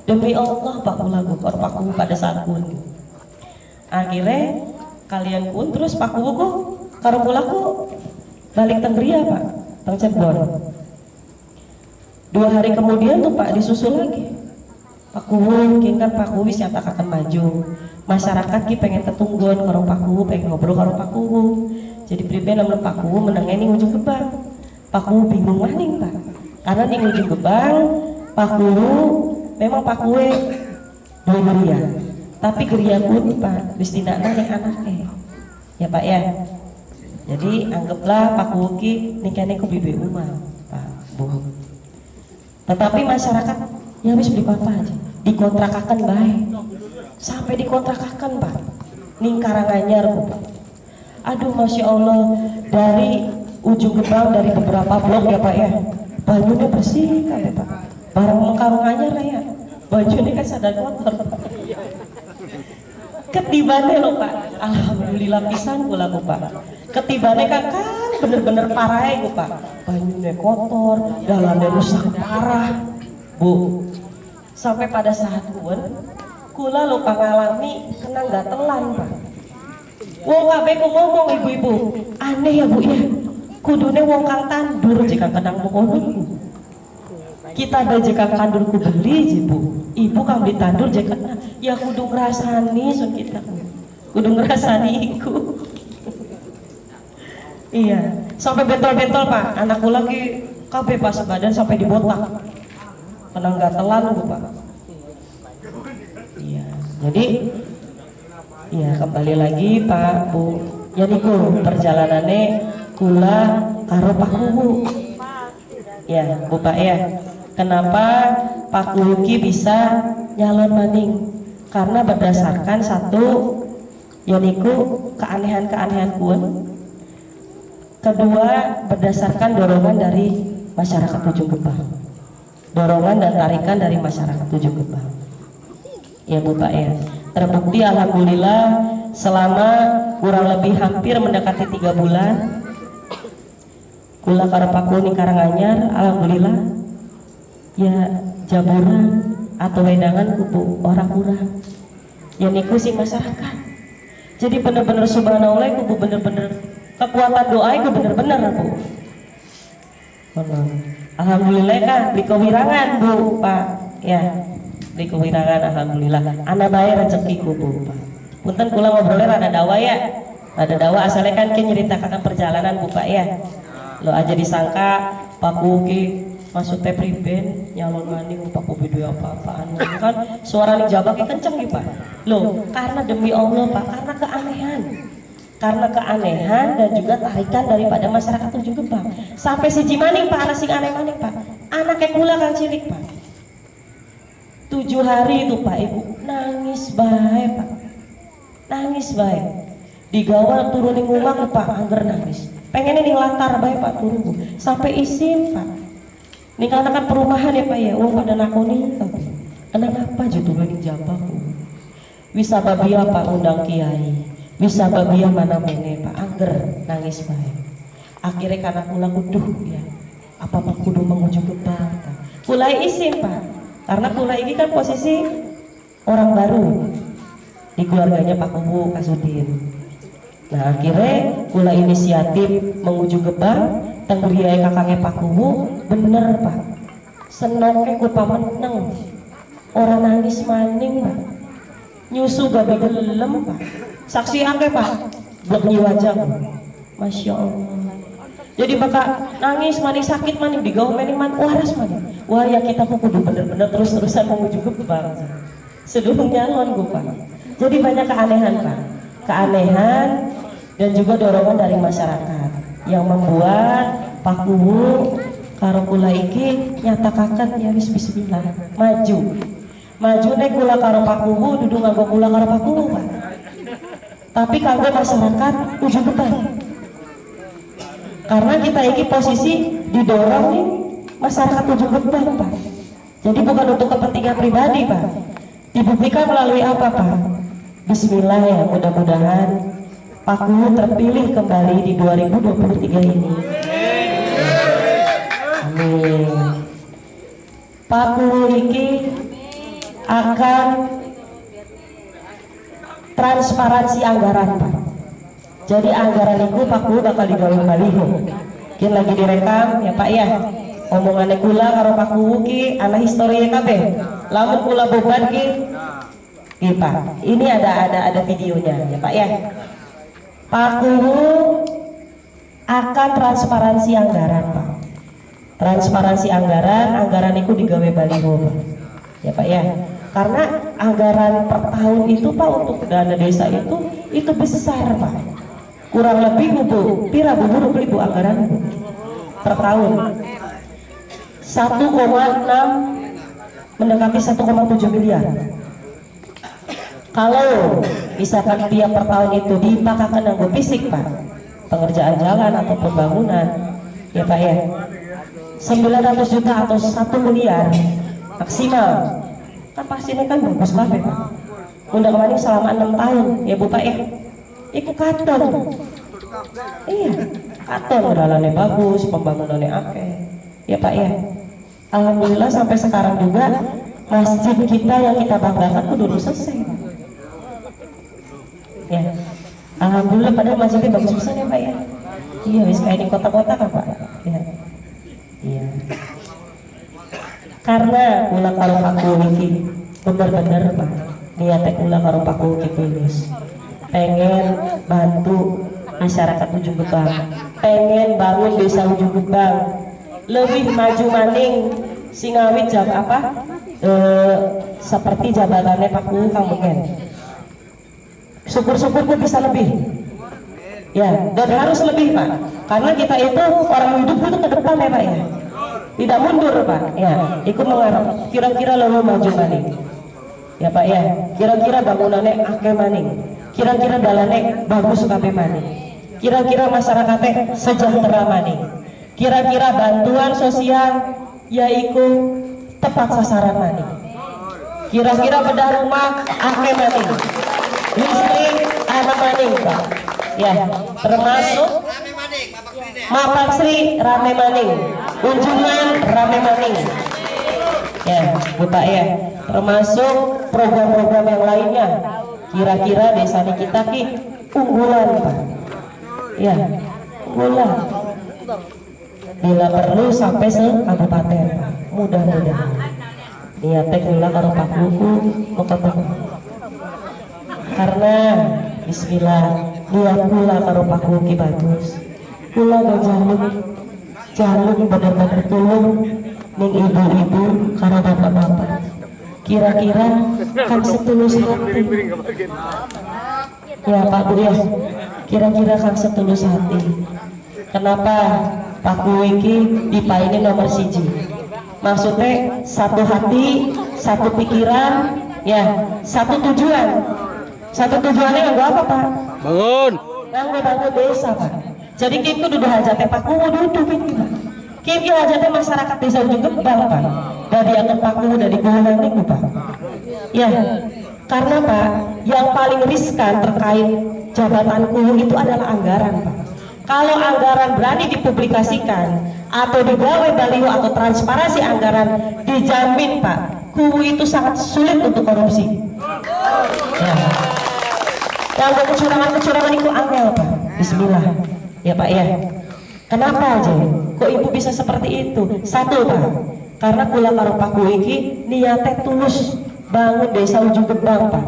Demi Allah Pak Kulaku Pak Bu pada saat pun. Akhirnya kalian pun terus Pak Kubu karo kulaku balik tenggeria Pak, teng Cirebon. 2 hari kemudian tuh Pak disusul lagi. Pak Kubu kan Pak Kubu nyatakan maju. Masyarakat ki pengen ketungguan karo Pak Kubu, pengen ngobrol karo Pak Kubu. Jadi pribadi namun Pak Kubu menengeni ujung gebang. Pak Kubu bingung maning Pak. Karena di ujung gebang Pak Kubu memang Pak Kubu dua geria. Tapi geria pun Pak wis tindak nang anake. Ya Pak ya. Jadi anggaplah Pak Kuki nikahnya ku bibi Umar Pak Bu. Tetapi masyarakat ya wis beli apa aja dikontrakakan baik sampai dikontrakakan Pak ning Karanganyar Pak. Aduh Masya Allah dari ujung gebang dari beberapa blok ya Pak ya bajunya bersih kan Pak barang Karanganyar ya bajunya kan sadar kotor Pak. Ketibane loh Pak, alhamdulillah pisan kula Pak. Ketibane kan bener-bener parah ya Pak. Banyune kotor, dalamnya rusak parah, Bu. Sampai pada saat pun, kula lupa ngalami kena gatelan Pak. Wong kabeh ku ngomong ibu-ibu, aneh ya Bu ya. Kudune wong kang tandur jika kenang mengkono. Kita ada jika kandur ku beli Bu. Ibu kang ditandur jika ya kudu ngrasani sun kita. Kudu ngrasani iku. Iya, sampai bentol-bentol Pak. Anak kula ki kabeh pas badan sampai dibotak. Kenang gatelan Bu Pak. Iya, jadi iya kembali lagi Pak Bu. Ya niku perjalanannya kula karo Pak Kubu. Ya, Bu Pak ya. Kenapa Pak Kuki bisa nyalon maning? Karena berdasarkan satu yaitu keanehan-keanehan pun. Kedua berdasarkan dorongan dari masyarakat ujung gebang. Dorongan dan tarikan dari masyarakat ujung gebang. Ya Bu Pak ya. Terbukti alhamdulillah selama kurang lebih hampir mendekati 3 bulan kula karo Pak Kuning Karanganyar alhamdulillah ya jaburan atau wedangan kubu orang kurang ya niku sih masyarakat. Jadi bener-bener subhanallah kubu bener-bener kekuatan doa itu bener-bener Bu. Alhamdulillah kan di kewirangan Bu Pak ya di kewirangan alhamdulillah anak bayar rezekiku Bu Pak. Punten kula ngobrolnya rada dawa ya rada dawa asalnya kan nyeritakan perjalanan Bu Pak ya lo aja disangka Pak Kuki maksudnya priben nyalon maning Pak Kubi dua apa-apaan kan suara nih jabaknya kenceng nih Pak loh karena demi Allah Pak karena keanehan dan juga tarikan daripada masyarakat ujung gebang sampai si Jimaning Pak anak sing aneh maning Pak anaknya kula kan cilik Pak 7 hari itu Pak Ibu nangis baik Pak nangis baik digawal turunin rumah Pak angger nangis pengen ini lantar baik Pak turun sampai isin Pak ini karena kan perumahan ya Pak ya, uang pada nakoni kenapa jatuh bening jabakku bisa babia Pak undang kiai bisa babia mana mene Pak angger nangis baik akhirnya karena kula kuduh ya apa Pak kudu menguju gebang. Kulai izin Pak, karena kulai ini kan posisi orang baru di keluarganya Pak Kubu Kasudin. Nah akhirnya kulai inisiatif menguju gebang, tenggeriai kakaknya Pak Kubu, bener Pak. Senoknya ku pameneng, orang nangis maning Pak, nyusu gak gelem Pak, saksi angke Pak, blok wajah, Masya Allah. Jadi bakal nangis maning sakit maning digawe maning man waras maning. Wah ya kita kudu bener-bener terus-terusan menguju gebang. Seluruh nyalon gue Pak. Jadi banyak keanehan Pak, keanehan dan juga dorongan dari masyarakat yang membuat Pak Kubu karo kula iki nyatakaken ya wis bismillah maju nek kula karo Pak Kubu dudu nganggo kula karo Pak Kubu Pak, tapi kanggo masyarakat ujung gebang, karena kita iki posisi didorong nih masyarakat ujung gebang Pak, jadi bukan untuk kepentingan pribadi Pak, dibuktikan melalui apa Pak? Bismillah ya, mudah-mudahan Pak Kubu terpilih kembali di 2023 ini. Amin. Pak Kubu iki akan transparansi anggaran Pak. Jadi anggaran itu Pak Kubu bakal digawe baliho. Mungkin lagi direkam ya Pak ya. Omongannya kula karo Pak Kubu ki ana historie kabeh. Lamun kula beban ki Pak. Ini ada videonya ya Pak ya. Pak Kubu akan transparansi anggaran Pak. Transparansi anggaran itu digawe baliho ya Pak ya, karena anggaran per tahun itu Pak untuk dana desa itu besar Pak, kurang lebih Bu pira Bu anggaran Bu per tahun 1,6 mendekati 1,7 miliar. Kalau misalkan tiap per tahun itu dipakakan dengan fisik Pak, pengerjaan jalan ataupun bangunan ya Pak ya, 900 juta atau 1 miliar maksimal kan pastinya kan bagus banget Pak. Undang-undang selama 6 tahun ya Bu Pak ya, itu katon iya katon, modalannya bagus, pembangunannya akeh ya Pak ya. Alhamdulillah sampai sekarang juga masjid kita yang kita banggakan udah selesai Pak ya, alhamdulillah, padahal masjidnya bagus pisan ya Pak ya. Iya wis kayak di kota-kota kan Pak ya. Iya. Karena kula karo Pak Kubu iki bener-bener Pak, niate kula karo Pak Kubu iki tulus. Pengen bantu masyarakat ujung gebang, pengen bangun desa ujung gebang lebih maju maning singawit jam apa? Seperti jabatannya Pak Kubu Kang Mungen. Syukur-syukur bisa lebih. Ya, dan harus lebih Pak. Karena kita itu orang hidup itu ke depan ya Pak ya. Tidak mundur Pak ya, ikut mengarah kira-kira lalu maju maning ya Pak ya, kira-kira bangunannya akeh maning, kira-kira dalannya bagus kabeh maning, kira-kira masyarakatnya sejahtera maning, kira-kira bantuan sosial yaitu tepat sasaran maning, kira-kira bedah rumah akeh maning, listrik ana maning Pak ya, termasuk Mapak Sri rame maning, kunjungan rame maning ya Bu Pak ya, termasuk program-program yang lainnya. Kira-kira desa kita ki unggulan Pak ya, unggulan bila perlu sampai se-kabupaten Pak. Mudah-mudahan niatnya kula karo Pak Kubu ketemu, karena bismillah niat kula karo Pak Kubu ki bagus. Kula gak jaluk bener-bener tulung ning ibu-ibu karena bapak-bapak. Kira-kira kan setulus hati ya Pak Bu ya, kira-kira kan setulus hati. Kenapa Pak Bu iki dipaini nomor siji? Maksudnya satu hati, satu pikiran ya, satu tujuan. Satu tujuannya nggak apa Pak? Bangun. Bangun desa Pak. Jadi kita duduk hajatnya Pak Kubu duduk ini Pak. Kita hajatnya masyarakat desa ujung gebang Pak. Dari akan Pak Kubu dari Kuhulan ini Pak. Ya, karena Pak yang paling riskan terkait jabatan Kubu itu adalah anggaran Pak. Kalau anggaran berani dipublikasikan atau digawe baliho atau transparansi anggaran, dijamin Pak, kubu itu sangat sulit untuk korupsi. Ya. Kalau kecurangan itu angel Pak. Bismillah. Ya Pak ya. Kenapa aja? Kok ibu bisa seperti itu? Satu Pak, karena kula karo Pak iki niatnya tulus bangun desa ujung gebang Pak.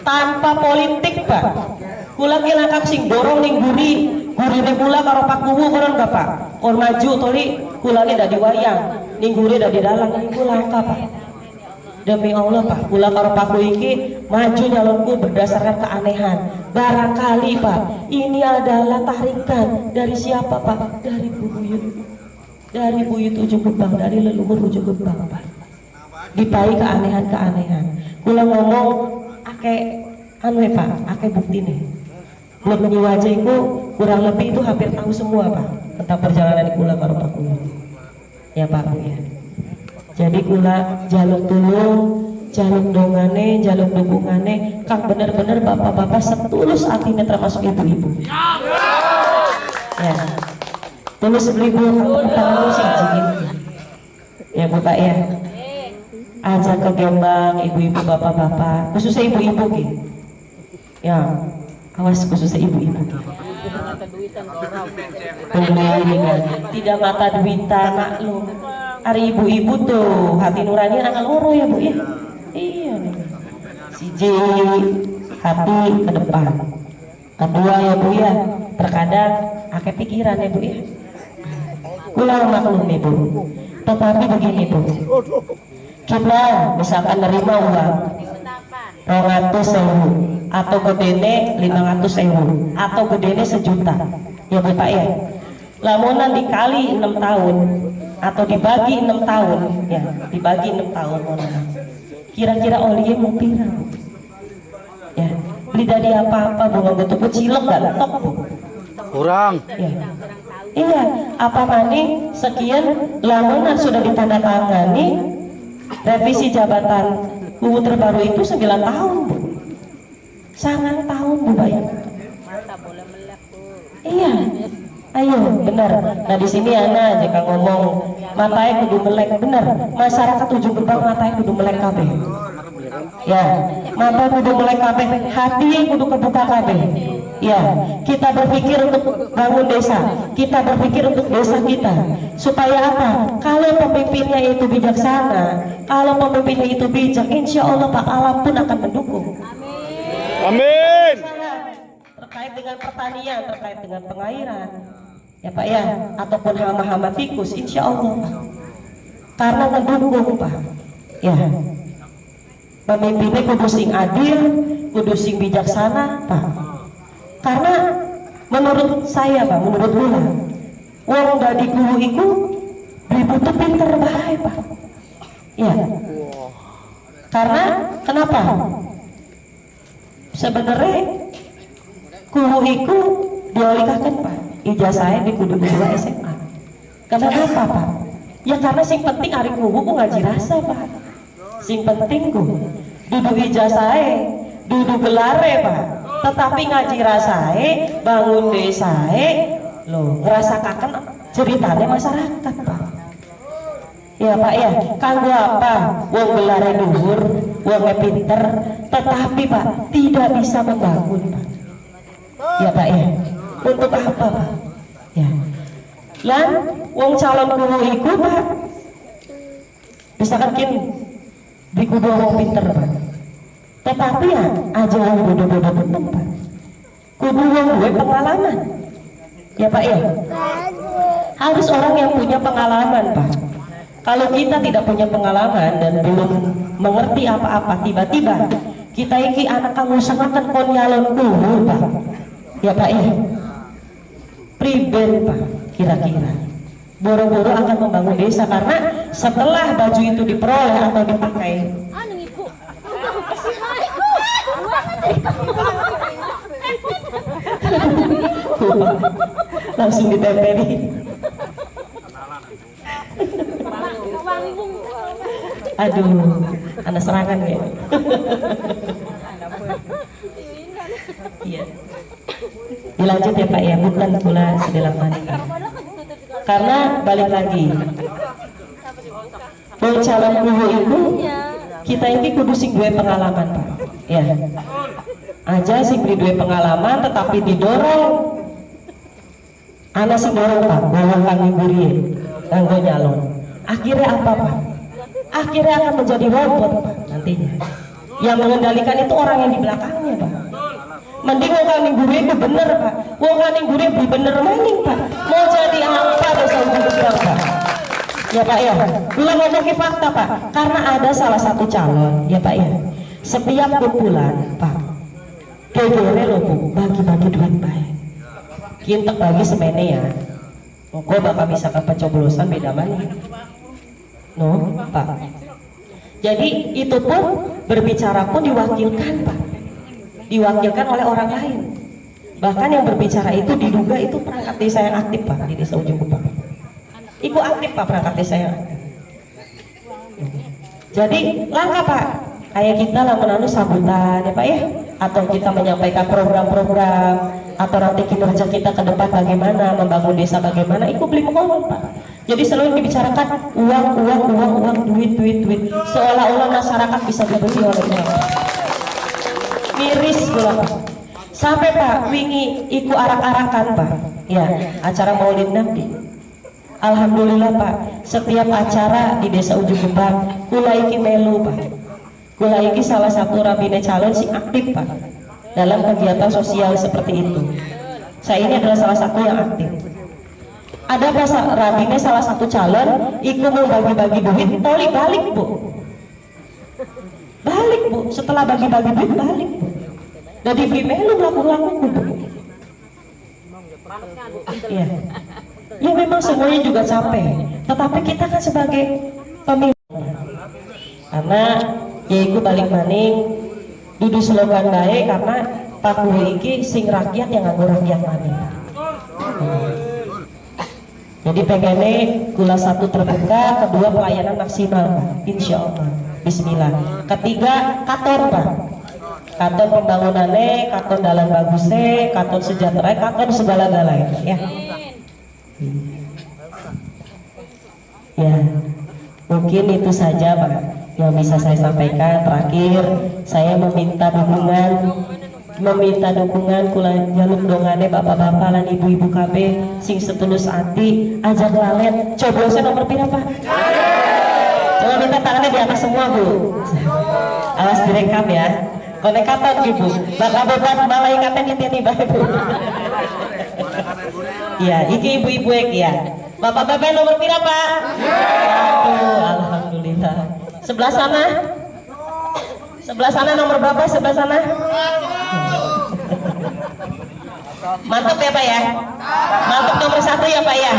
Tanpa politik Pak. Kula ki langkah sing dorong ning gurine kula karo Pak Kuwu konon enggak Pak. Kon maju toli kulane dak diwayang, ning gure dak di dalang iku langkah Pak. Demi Allah Pak, kula karo Pak Kuwu iki maju nyalonku berdasarkan keanehan. Barangkali Pak, ini adalah tarikan dari siapa Pak? Dari Bu Buyut. Dari Buyut ujung gebang, dari leluhur ujung gebang Pak. Dipai keanehan-keanehan. Kula ngomong ake anu Pak, ake buktine. Belum menyiwajah itu kurang lebih itu hampir tahu semua Pak tentang perjalanan kula karo Pak Kuwu. Ya Pak ya. Jadi kula jaluk tulung, jaluk dongane, jaluk dukungane, kang bener-bener bapak-bapak setulus hatinya termasuk ibu-ibu. Ya. Tulus beribu tangan sih jingin. Ya Bapak ya. Ajak ke Gembang ibu-ibu bapak-bapak, khususnya ibu-ibu gitu. Ya. Awas khususnya ibu-ibu. Tidak mata duitan maklum. Hari ibu-ibu tuh hati nurani anak loro ya Bu ya. Iya nih. Siji hati ke depan. Kedua ya Bu ya, terkadang akeh pikiran ya Bu ya. Kula maklum nih Bu. Tetapi begini Bu. Kita misalkan nerima uang 200.000 atau gedene 500.000 atau gedene 1 juta ya Bu Pak ya. Lamunan dikali 6 tahun atau dibagi 6 tahun ya, dibagi 6 tahun kira-kira olinya mau pirang ya. Beli dari apa-apa Bu, nggak tuh cilok gak letok Bu, Kurang. ya. Iya, apa maning sekian lamunan sudah ditandatangani revisi jabatan kubu terbaru itu 9 tahun Bu. 9 tahun Bu bayangkan. Iya. Ayo benar. Nah di sini Ana jika ngomong matanya kudu melek benar. Masyarakat ujung gebang matanya kudu melek kabeh. Ya, mata kudu melek kabeh, hati kudu kebuka kabeh. Ya, kita berpikir untuk bangun desa, kita berpikir untuk desa kita. Supaya apa? Kalau pemimpinnya itu bijaksana, kalau pemimpinnya itu bijak, insya Allah Pak alam pun akan mendukung. Amin. Terkait dengan pertanian, terkait dengan pengairan, ya Pak ya, ataupun hama-hama tikus, insya Allah Pak. Karena mendukung Pak. Ya, pemimpinnya kudu sing adil, kudu sing bijaksana Pak. Karena menurut saya Pak, menurut kula, wong dari kubu itu dibutuh pinter bae Pak. Ya. Karena kenapa? Sebenarnya kubu itu diolikahkan Pak, ijazahnya di kudu 2 SMA. Kenapa Pak? Ya karena sing penting hari kubu ku ngaji rasa Pak. Sing penting ku dudu ijazahnya, dudu gelare Pak. Tetapi ngaji rasae, bangun desae, lo ngerasakan ceritanya masyarakat Pak. Ya Pak ya, kanggo apa? Wong gelare luhur, wong pinter, tetapi Pak tidak bisa membangun Pak. Ya Pak ya, untuk apa Pak? Ya, lan wong calon kubu iku Pak, misalkan kin di kubu wong pinter Pak. Tetapi ya aja wong bodoh-bodoh bener Pak. Kudu wong duwe pengalaman. Ya Pak ya. Harus orang yang punya pengalaman Pak. Kalau kita tidak punya pengalaman dan belum mengerti apa-apa, tiba-tiba kita iki anak kamu sangatkan kon nyalon kubu Pak. Ya Pak ya. Priben Pak kira-kira. Boro-boro akan membangun desa karena setelah baju itu diperoleh atau dipakai, langsung ditempeli. Aduh, anak serangan ya. Iya. Dilanjut ya Pak ya, bukan pula sedelak manik. Karena balik lagi, mau calon kubu itu kita ini kudu sing duwe pengalaman Pak. Ya, aja sing duwe pengalaman tetapi didorong. Anak sing dorong Pak, bahwa kami buri, kanggo nyalon. Akhirnya apa Pak? Akhirnya akan menjadi robot Pak nantinya. Yang mengendalikan itu orang yang di belakangnya Pak. Mending wong kami guru itu bener Pak. Wong kami guru itu bener maning Pak. Mau jadi apa dosa ujung gebrang Pak? Ya Pak ya. Belum ngomong ke fakta Pak. Karena ada salah satu calon ya Pak ya. Setiap kumpulan Pak, gegere loh Bu, bagi-bagi duit Pak. Kintek bagi semene ya. Kok bakal misalkan pencoblosan beda mana? No Pak. Jadi itu pun berbicara pun diwakilkan Pak. Diwakilkan oleh orang lain. Bahkan yang berbicara itu diduga itu perangkat desa yang aktif Pak di desa Ujung Gebang. Ikut aktif Pak perangkat desa yang aktif. Jadi langkah Pak, kayak kita lah menanu sambutan ya Pak ya, atau kita menyampaikan program-program, atau nanti kinerja kita ke depan bagaimana, membangun desa bagaimana, itu beli ngomong Pak. Jadi selalu dibicarakan uang, duit, seolah-olah masyarakat bisa dibeli oleh uang. Miris gula Pak. Sampai Pak wingi iku arak-arakan Pak. Ya, acara Maulid Nabi. Alhamdulillah Pak, setiap acara di desa Ujung Gebang kula iki melu Pak. Kula iki salah satu rabine calon si aktif Pak dalam kegiatan sosial seperti itu. Saya ini adalah salah satu yang aktif. Ada pas rabine salah satu calon iku mau bagi-bagi duit, toli balik Bu. Balik Bu, setelah bagi-bagi duit balik Bu. Jadi beli melu laku-laku Bu. Iya. Ya memang semuanya juga capek. Tetapi kita kan sebagai pemimpin. Karena yaiku balik maning dudu slogan baik karena Pak Guru iki sing rakyat yang nganggo rakyat maning. Jadi pengennya kula satu terbuka, kedua pelayanan maksimal Pak. Insya Allah. Bismillah. Ketiga katon Pak. Katon pembangunannya, katon dalan bagusnya, katon sejahtera, katon segala-galanya ya. Ya, mungkin itu saja Pak yang bisa saya sampaikan. Terakhir, saya meminta dukungan kula jaluk dongane bapak-bapak dan ibu-ibu KB sing setulus hati ajak lalet. Coblosnya nomor pira Pak? Coba minta tangannya di atas semua Bu. Awas direkam ya. Konekatan Ibu. Bakal beban malaikatnya nitini bae Bu. Iya, iki ibu-ibu ya. Bapak-bapak nomor pira Pak? Alhamdulillah. Sebelah sana? Sebelah sana nomor berapa? Sebelah sana? Mantap ya Pak ya? Mantap nomor 1 ya Pak ya?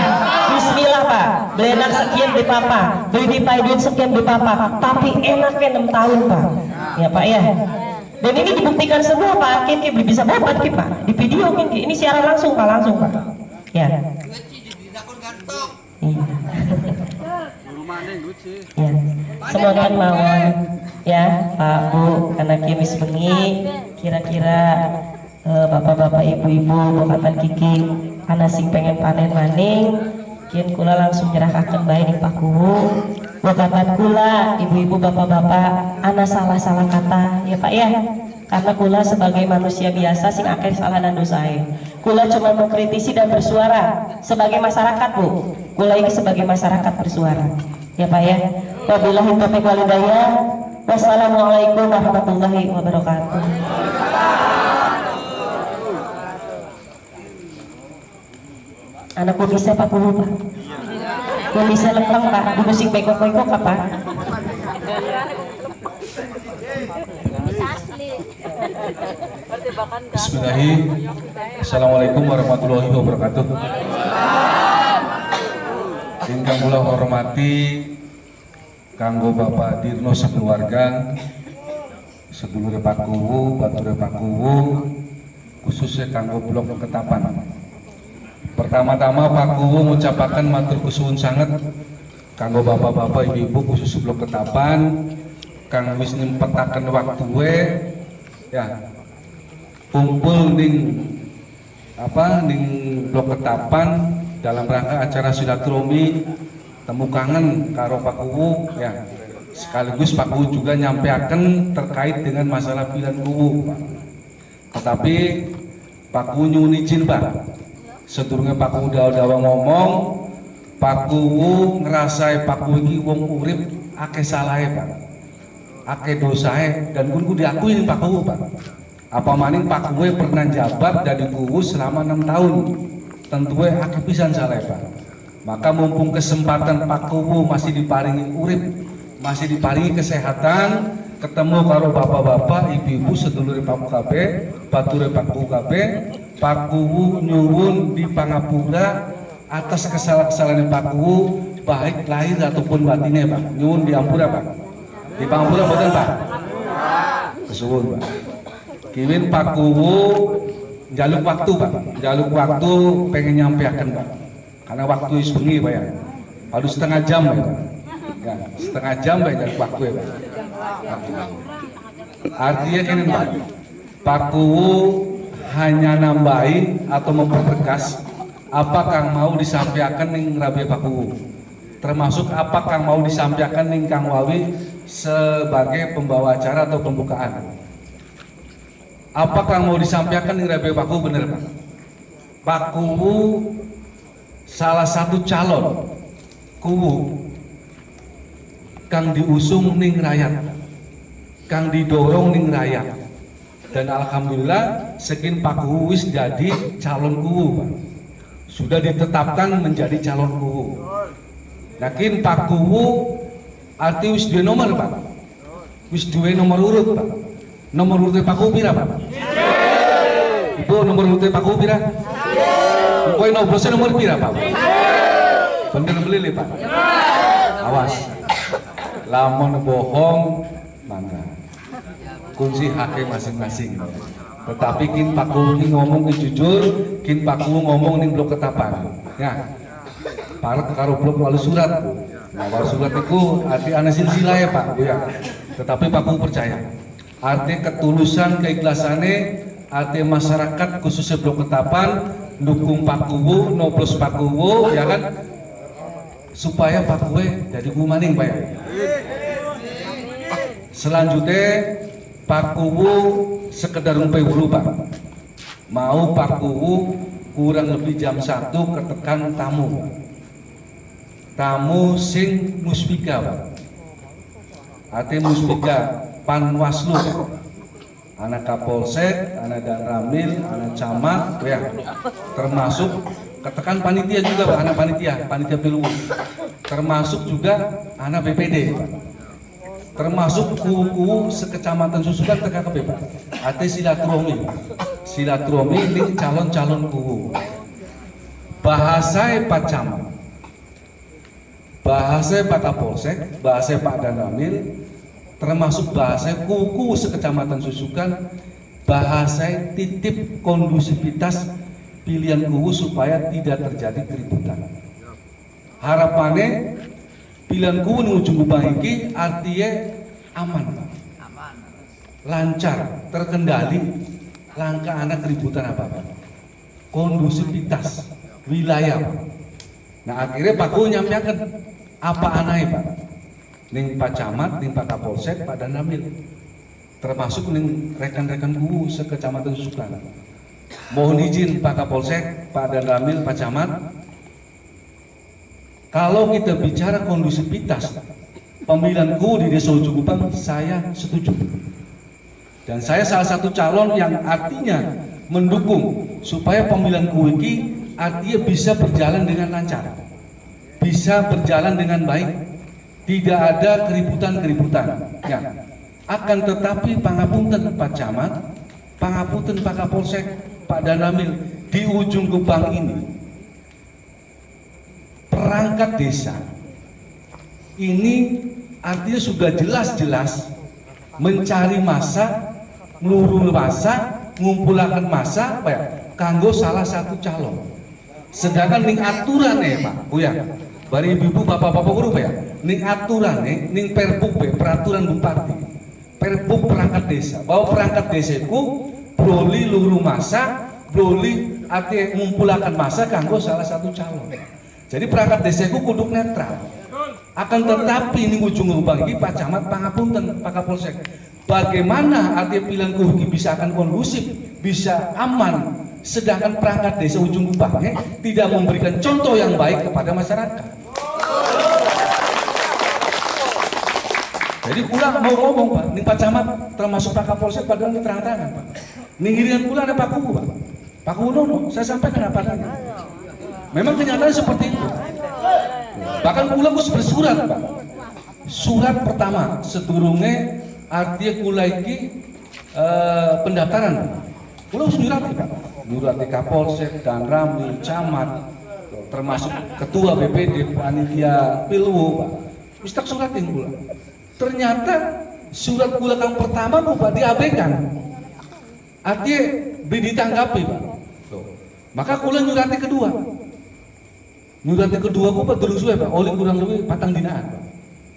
Bismillah Pak. Belenak sekian di Papa, beli di duit sekian di Papa. Tapi enaknya 6 tahun Pak. Ya Pak ya? Dan ini dibuktikan semua Pak. Kini bisa dapat Pak. Di video kini. Ini siaran langsung Pak, langsung Pak. Ya. Iya. Ya. Semua kan mawon ya Pak Bu karena kimis bengi kira-kira bapak-bapak ibu-ibu bokatan kiki ana sing pengen panen maning kian kula langsung nyerahkan bae ning Pak Guru bokatan kula ibu-ibu bapak-bapak ana salah-salah kata ya Pak ya karena kula sebagai manusia biasa sing akeh salah dan dosae kula cuma mengkritisi dan bersuara sebagai masyarakat Bu kula ini sebagai masyarakat bersuara ya Pak ya wabillahi taufiq wal hidayah wassalamualaikum warahmatullahi wabarakatuh. Anak bisa Pak Guru Pak kok bisa lempeng Pak dulu sing bengkok-bengkok apa Bismillahirrahmanirrahim. Assalamualaikum warahmatullahi wabarakatuh. Ingkang kula hormati kanggo Bapak Dirno sekeluarga, sedulur Pak Kuwu, batur Pak Kuwu, khususnya kanggo Blok Ketapan. Pertama-tama Pak Kuwu mengucapkan matur kesuwun sanget kanggo bapak-bapak ibu-ibu khusus Blok Ketapan kang wis nyempetaken waktu ya kumpul ning ning Blok Ketapan dalam rangka acara silaturahmi temu kangen karo Pak Kuwu ya. Sekaligus Pak Kuwu juga nyampeaken terkait dengan masalah pilihan Kuwu, Pak. Tetapi Pak Kuwu nyuwun izin, Pak. Sedurunge Pak Kuwu dawa ngomong, Pak Kuwu ngrasai Pak Kuwu iki wong urip akeh salahe, Pak. Akeh dosahe dan kudu diakui ning Pak Kuwu, Pak. Apa maning Pak Kuwu pernah jabat dari Kuwu selama 6 tahun. Tentu akeh pisan salahe, Pak. Maka mumpung kesempatan Pak Kuwu masih diparingi urip, masih diparingi kesehatan, ketemu karo bapak-bapak, ibu-ibu sedulure Pak Kuwu kabeh, bature Pak Kuwu kabeh, Pak Kuwu nyuwun di pangapura atas kesalahan Pak Kuwu baik lahir ataupun batinnya, Pak. Nyuwun diampura, Pak. Di pangapura mboten, Pak. Kesuwun, Pak. Kiwin Pak Kuwu jaluk waktu, Pak. Jaluk waktu pengen nyampeaken, Pak. Karena waktu wis bengi, Pak ya. Harus setengah jam, ya, Pak. Ya, setengah jam Pak jaluk waktu, ya, Pak. Artinya ini, Pak. Pak Kuwu hanya nambahin atau mempertegas apa kang mau disampaikan ning Rabi Pak Kuwu, termasuk apa kang mau disampaikan ning Kang Wawi sebagai pembawa acara atau pembukaan. Apa kang mau disampaikan ning Rabi Pak Kuwu, bener, Pak? Pak Kuwu salah satu calon Kuwu kang diusung ning rakyat, kang didorong ning rakyat. Dan alhamdulillah sekin Pak Kuwu wis jadi calon Kuwu, Pak. Sudah ditetapkan menjadi calon Kuwu. Yakin Pak Kuwu arti wis duwe nomor, Pak. Wis duwe nomor urut, Pak. Nomor urut Pak Kuwu pira, Pak? Ibu nomor urut Pak Kuwu pira? Kowe noblose nomor pira, Pak? Bener beli, Pak. Awas. Lamun bohong mangga. Kunci haknya masing-masing. Tetapi kin Pak Kuwu ngomong jujur, kin Pak Kuwu ngomong ning Blok Ketapan. Ya. Parek karo blok walu surat. Nah, walu surat itu arti ana silsilah ya, Pak, Bu ya. Tetapi Pak Kuwu percaya. Arti ketulusan, keikhlasannya, arti masyarakat khususnya Blok Ketapan dukung Pak Kuwu, noblos Pak Kuwu, ya kan? Supaya Pak Kuwu jadi Kuwu maning, Pak ya. Selanjutnya Pak Kuwu sekedar umpe wulu, Pak. Mau Pak Kuwu kurang lebih jam 1 ketekan tamu. Tamu sing muspika, Pak. Ate muspika Panwaslu. Anak Kapolsek, anak Danramil, anak camat, ya. Termasuk ketekan panitia juga, Pak, anak panitia pilu. Termasuk juga anak BPD, Pak. Termasuk kuwu sekecamatan Susukan teka KP, Pak. Ate silaturahmi ini calon-calon kuwu. Bahasa Pak Camat, bahasa Pak Kapolsek, bahasa Pak Danramil, termasuk bahasa kuwu sekecamatan Susukan, bahasa titip kondusivitas pilihan kuwu supaya tidak terjadi keributan. Harapannya pilihan kuwu ning ujung Kubang iki artinya aman, Pak. Lancar, terkendali, langka anak keributan apa-apa. Kondusivitas wilayah, Pak. Nah, akhirnya Pak Kuwu nyampaikan apa anaknya, Pak. Ning Pak Camat, ning Pak Kapolsek, Pak Danramil. Termasuk ning rekan-rekan kuwu sekecamatan Susukan. Mohon izin Pak Kapolsek, Pak Danramil, Pak Camat. Kalau kita bicara kondusivitas pemilihan kuwu di Desa Ujung Kubang, saya setuju. Dan saya salah satu calon yang artinya mendukung supaya pemilihan kuwu ini artinya bisa berjalan dengan lancar, bisa berjalan dengan baik, tidak ada keributan-keributan. Ya. Akan tetapi pangapunten Pak Camat, pangapunten Pak Kapolsek, Pak Danramil, di Ujung Kubang ini perangkat desa ini artinya sudah jelas-jelas mencari masa, ngeluru masa, ngumpulakan masa, Pak ya, kanggo salah satu calon. Sedangkan ning aturannya, Pak, Bu ya, bari ibu-ibu, bapak-bapak guru, Pak ya, ning aturannya, ning perbuk, peraturan bupati, perbuk perangkat desa, bahwa perangkat desaku broli luru masa, broli artinya ngumpulakan masa kanggo salah satu calon. Jadi perangkat desa itu kudu netral. Akan tetapi ini ujung lubang ini Pak Camat pangapunten Pak Kapolsek. Bagaimana artinya pilihan kudu bisa akan kondusif, bisa aman, sedangkan perangkat desa ujung lubangnya tidak memberikan contoh yang baik kepada masyarakat. Jadi pula mau ngomong Pak, ini Pak Camat termasuk Pak Kapolsek padahal ini terang-terangan Pak. Ninggiringan pula ada Pak Kuwu Pak. Pak Kuwu Nono, saya sampaikan apa adanya. Memang kenyataan seperti itu. Bahkan pula gus bersurat Pak. Surat pertama sedurunge artinya kula iki pendaftaran Pak. Kula gus nyurati Pak. Nyurati Kapolsek dan Ramil, Camat, termasuk Ketua BPD, Panitia Pilwu Pak. Wis tak suratin kula. Ternyata surat kula kang pertama Pak diabaikan. Artinya ditanggapi Pak. Maka kula nyurati kedua. Nyurati kedua Pak terus suwe Pak, oleh kurang lebih patang dinaan Pak.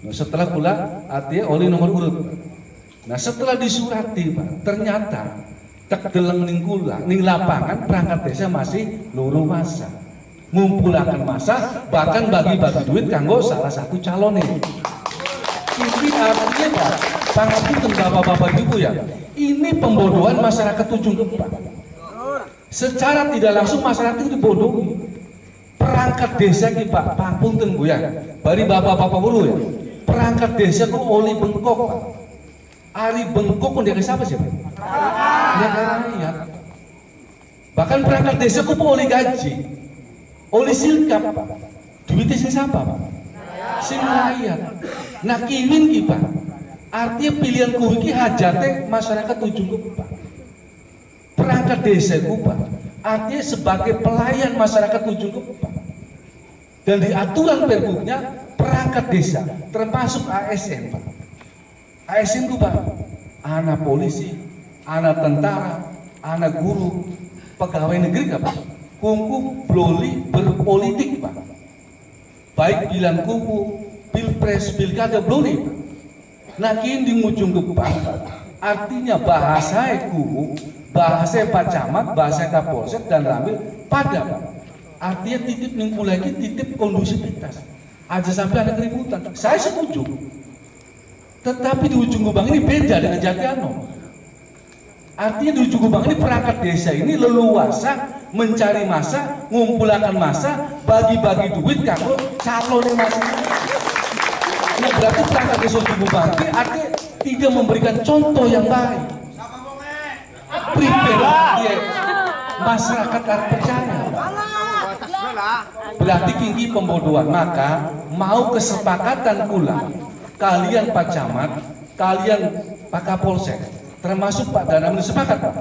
Nah, setelah kula artinya oleh nomor urut Pak. Nah setelah disurati Pak, ternyata tak deleng ning kula, ning lapangan perangkat desa masih loro masa. Ngumpulakan masa, bahkan bagi-bagi duit kanggo salah satu calon ini. Ini artinya Pak, pangapunten Bapak-bapak Ibu ya, ini pembodohan masyarakat ujung Pak. Secara tidak langsung masyarakat itu dibodohi. Perangkat desa ki Pak, pangapunten Bu ya, bari Bapak-bapak Guru ya, perangkat desa ku oli bengkok Pak. Ari bengkok dia siapa sih Pak? Rakyat. Bahkan perangkat desa ku oli gaji, oli silkap Pak. Duitnya sing siapa Pak? Sing rakyat. Nah kiwin ki Pak, artinya pilihan ku iki hajate masyarakat ujung Pak. Perangkat desa ku Pak, artinya sebagai pelayan masyarakat ujung Pak. Dan di aturan perbuknya perangkat desa termasuk ASN Pak. ASN ku Pak, anak polisi, anak tentara, anak guru, pegawai negeri Pak. Kungku bloli berpolitik Pak. Baik bilang kuku, pilpres, pilkada bloli Pak. Nah kini di ujung Pak, artinya bahasa kuku, bahasa Pak Camat, bahasa Kapolsek dan Ramil pada Pak. Artinya titip minggu lagi, titip kondusivitas. Aja sampai ada keributan. Saya setuju. Tetapi di ujung lubang ini beda dengan Jatiano. Artinya di ujung lubang ini perangkat desa ini leluasa mencari masa, ngumpulkan masa, bagi-bagi duit kalau calonnya masih. Nah berarti perangkat desa ujung lubang ini artinya tidak memberikan contoh yang baik. Pribadi masyarakat harus percaya. Berarti tinggi pembodohan. Maka mau kesepakatan pula kalian Pak Camat, kalian Pak Kapolsek, termasuk Pak Danam sepakat Pak.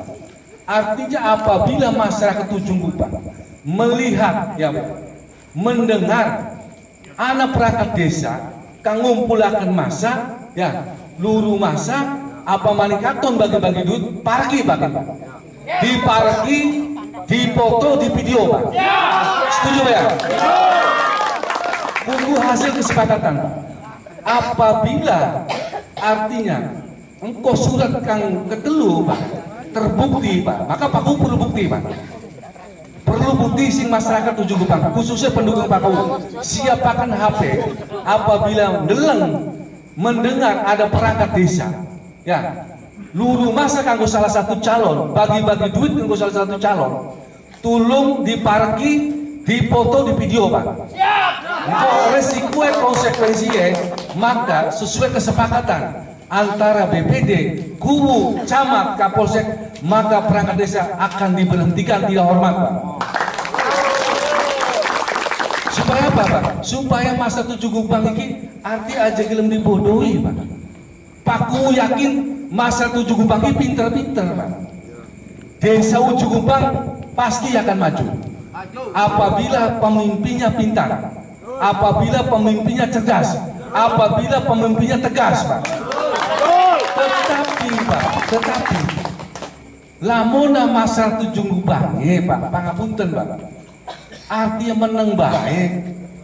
Artinya apabila masyarakat ujung Pak melihat ya Pak, mendengar anak perangkat desa kang ngumpulakan masa ya luru masa apa manikaton bagi-bagi duit parki Pak. Di parki, di foto, di video Pak. Setuju ya? Tunggu hasil kesepakatan Pak. Apabila artinya engkau surat kang ketelu Pak terbukti Pak, maka Pak Kuwu perlu bukti Pak. Perlu bukti sing masyarakat ujung Pak, khususnya pendukung Pak Kuwu. Siapakan HP apabila mendengar ada perangkat desa ya luru masa kanggo salah satu calon, bagi-bagi duit kanggo salah satu calon, tulung diparki, dipoto, di video Pak. Untuk resiko konsekuensinya, maka sesuai kesepakatan antara BPD, Kuwu, Camat, Kapolsek, maka perangkat desa akan diberhentikan tidak hormat Pak. Supaya apa Pak? Supaya masa 7 Gubang ini arti aja gelem dibodohi Pak. Pak Kuwu yakin masa 7 Gubang ini pinter-pinter Pak. Desa Ujung Gubang pasti akan maju apabila pemimpinnya pintar, apabila pemimpinnya cerdas, apabila pemimpinnya tegas Pak. Tetapi lamona masa 7 Gubang Pak, pangapunten Pak, artinya menang baik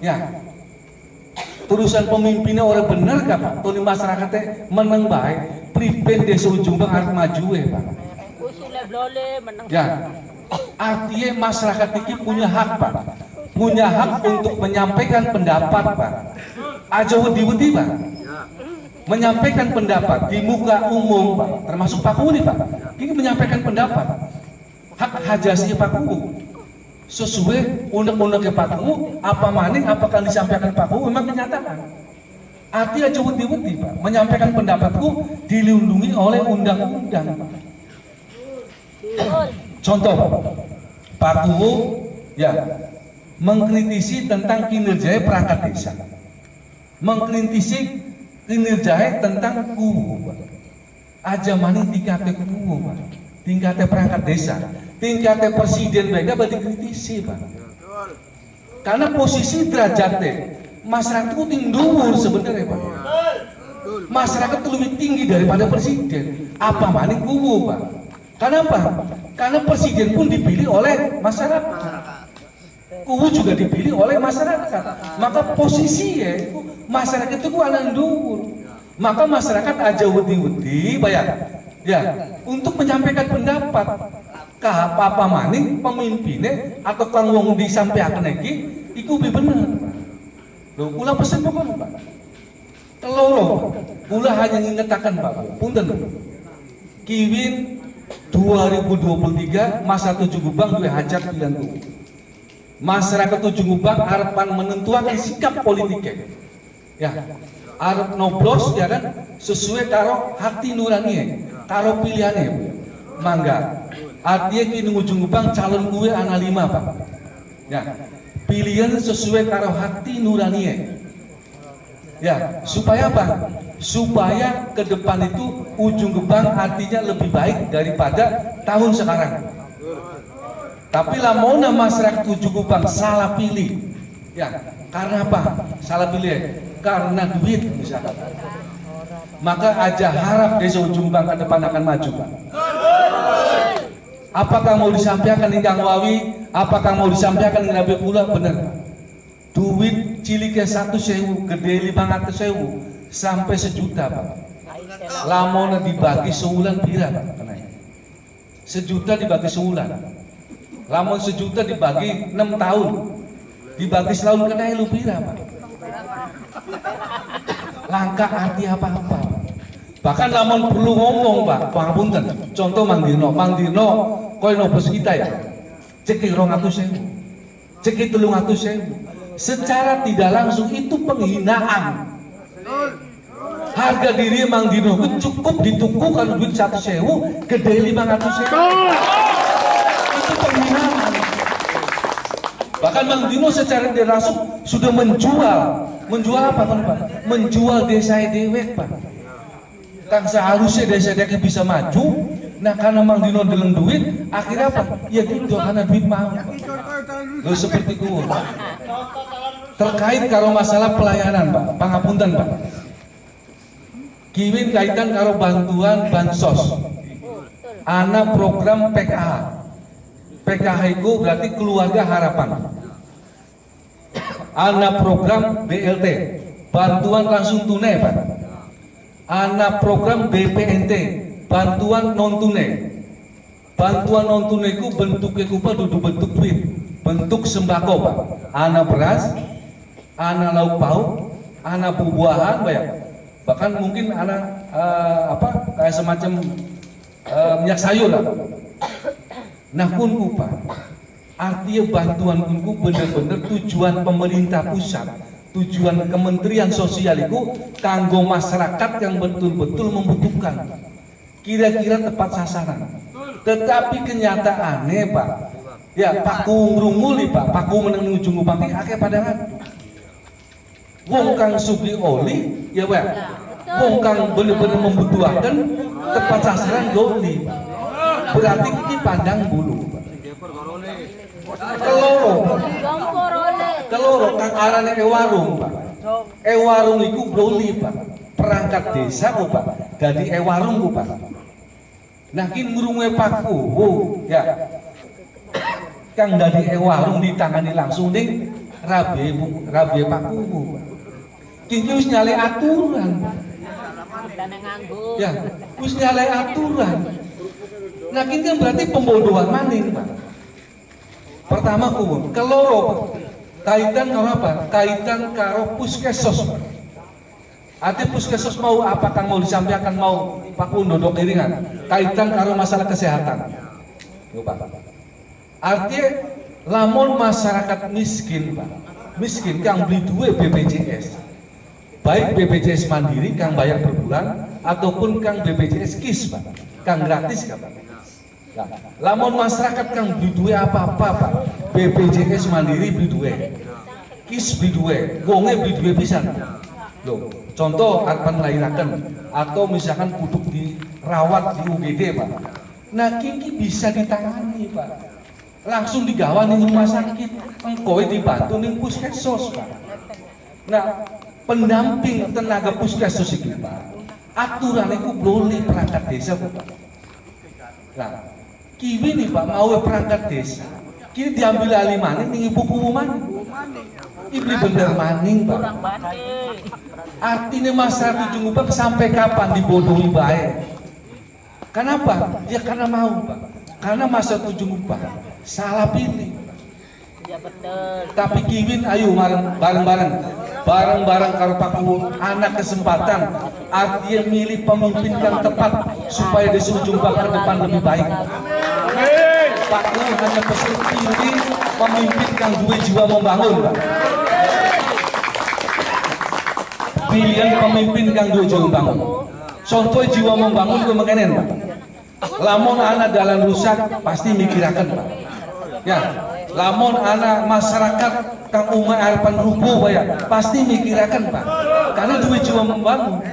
ya terusan pemimpinnya orang bener gak Pak, tuli masyarakatnya menang baik priben desa Ujung Bang harus maju Pak ya. Artinya masyarakat ini punya hak, Pak. Punya hak untuk menyampaikan pendapat, Pak. Aja wedi-wedi, Pak. Menyampaikan pendapat di muka umum, Pak. Termasuk Pak Kuwu nih, Pak. Ini menyampaikan pendapat. Hak hajasi Pak Kuwu. Sesuai undang-undang Pak Kuwu, apa maning apakah disampaikan Pak Kuwu memang kenyataan. Artinya aja wedi-wedi, Pak. Menyampaikan pendapatku dilindungi oleh undang-undang, Pak. Contoh, Pak Kuwu ya mengkritisi tentang kinerja perangkat desa, mengkritisi kinerja tentang Kuwu, Pak. Aja maning tingkatnya Kuwu, Pak. Tingkatnya perangkat desa, tingkatnya presiden mereka berarti kritisi, Pak. Karena posisi derajatnya masyarakat itu tinggi sebenarnya, Pak. Masyarakat itu lebih tinggi daripada presiden. Apa maning Kuwu, Pak? Kenapa? Karena presiden pun dipilih oleh masyarakat. Kuwu juga dipilih oleh masyarakat. Maka posisinya itu masyarakat itu anak dhuwur. Maka masyarakat aja wedi-wedi, bayar. Ya, untuk menyampaikan pendapat. Kah apa maning pemimpinnya atau kang wong disampaikan iki iku lebih bener. Loh, kula pesen pokoknya, Pak. Teloro, kula hanya ngingetaken, Pak. Punten. Kiwin 2023 masa 7 Gubang duwe hajat pilihan Kuwu. Masyarakat 7 Gubang harapan menentukan sikap politiknya. Ya, arep noblos ya kan sesuai karo hati nurani, karo pilihannya. Mangga. Artinya kini ujung Gubang calon kuwe ana 5, Pak. Ya. Pilihan sesuai karo hati nurani. Ya, supaya apa? Supaya ke depan itu ujung Gebang artinya lebih baik daripada tahun sekarang. Tapi lamona masyarakat ujung Gebang salah pilih. Ya, karena apa? Salah pilih karena duit misalkan. Maka aja harap desa ujung Gebang ke depan akan maju, Pak. Apakah mau disampaikan di Kang Wawi? Apakah mau disampaikan di Nabi Pula? Benar. Duit ciliknya 1.000, gede 500.000 sampai 1 juta, Pak. Lamona dibagi sebulan pira, Pak? 1 juta dibagi sebulan. Lamon 1 juta dibagi 6 tahun. Dibagi setahun kena lu pira, Pak? Langka arti apa-apa. Bahkan lamon perlu ngomong, Pak. Pangapunten. Contoh Mang Dirno koyo nobos kita ya. Ceki 200.000. Ceki 300.000. Secara tidak langsung itu penghinaan. Harga diri Mang Dirno cukup dituku kalau duit 1.000 gede 500.000. Itu penghinaan. Bahkan Mang Dirno secara tidak langsung sudah menjual apa, Pak? Menjual desa dewek, Pak. Kang seharusnya desa dewek bisa maju. Nah karena Mang Dirno deleng duit, akhirnya apa? Ya gitu karena duit mau. Loh seperti itu. Terkait karo masalah pelayanan, Pak. Pangapunten, Pak. Kiwin kaitan karo bantuan bansos. Ana program PKH. PKH itu berarti keluarga harapan. Ana program BLT, bantuan langsung tunai, Pak. Ana program BPNT, bantuan non tunai. Bantuan non tunai itu bentuknya kupa duduk bentuk duit, bentuk sembako, Pak. Ana beras, ana lauk pauk, ana buah-buahan, Pak. Bahkan mungkin ana kayak semacam minyak sayur lah. Nah kunku, Pak, artinya bantuan kunku benar-benar tujuan pemerintah pusat, tujuan Kementerian Sosial itu kanggo masyarakat yang betul-betul membutuhkan. Kira-kira tepat sasaran. Tetapi kenyataannya, Pak, ya Pak Kuwu ngrunguli, Pak Kuwu meneng ujung Gubang iki akeh padangan. Wong kang sugi oli, ya Pak. Wong kang bener-bener membutuhkan tepat sasaran goli. Berarti ini pandang bulu. Keloro kang arane warung, Pak. Warung iku goli, Pak. Perangkat desa kok, Pak. Dadi warung kok, Pak. Nah ki ngrungue Pak Kuwu, ya. Kang dadi warung ditangani langsung ning rabe Pak Kuwu. Ki wis nyale aturan. Ya, wis nyale aturan. Nah ini kan berarti pembodohan maning, Pak. Pertama kubu, keloro kaitan karo apa? Kaitan karo puskesos. Arti puskesos mau apa kan mau disampaikan mau Pak Undodok iringan kaitan karo masalah kesehatan. Yo Pak. Artinya lamun masyarakat miskin Pak, miskin kang beli duwe BPJS, baik BPJS mandiri kang bayar per bulan ataupun kang BPJS KIS Pak, kang gratis Pak. Nah, lamun masyarakat kang beli duwe apa-apa Pak, BPJS mandiri beli duwe, KIS beli duwe, wonge beli duwe pisan. Loh, contoh arepan lairaken atau misalkan kudu dirawat di UGD Pak. Nah, kiki bisa ditangani Pak. Langsung digawa ning rumah sakit, engkoe dibantu ning puskesmas Pak. Nah, pendamping tenaga puskesmas iki Pak, aturan iku boleh perangkat desa Pak. Nah, kiwi nih Pak mau perangkat desa, kini diambil alih maning ning ibu kuwu maning. Ibli bener maning Pak. Artinya masyarakat Ujung Ubang sampai kapan dibodohi baik? Kenapa? Ya karena mau Pak. Karena masa Ujung Ubang salah pilih. Ya betul. Tapi Kiwin ayo bareng-bareng karo Pak Kuwu anak kesempatan artinya milih pemimpin yang tepat supaya di Ujung Ubang ke depan lebih baik. Pak Kuwu hanya pesan pilih pemimpin yang duwe jiwa membangun Pak. Pilihan pemimpin yang duwe jiwa membangun. Contoh jiwa membangun gue mengenen Pak. Lamun anak dalan rusak pasti mikirakan Pak. Ya, lamun anak masyarakat kang umah arepan rubuh ya pasti mikirakan Pak. Karena duwe jiwa membangun.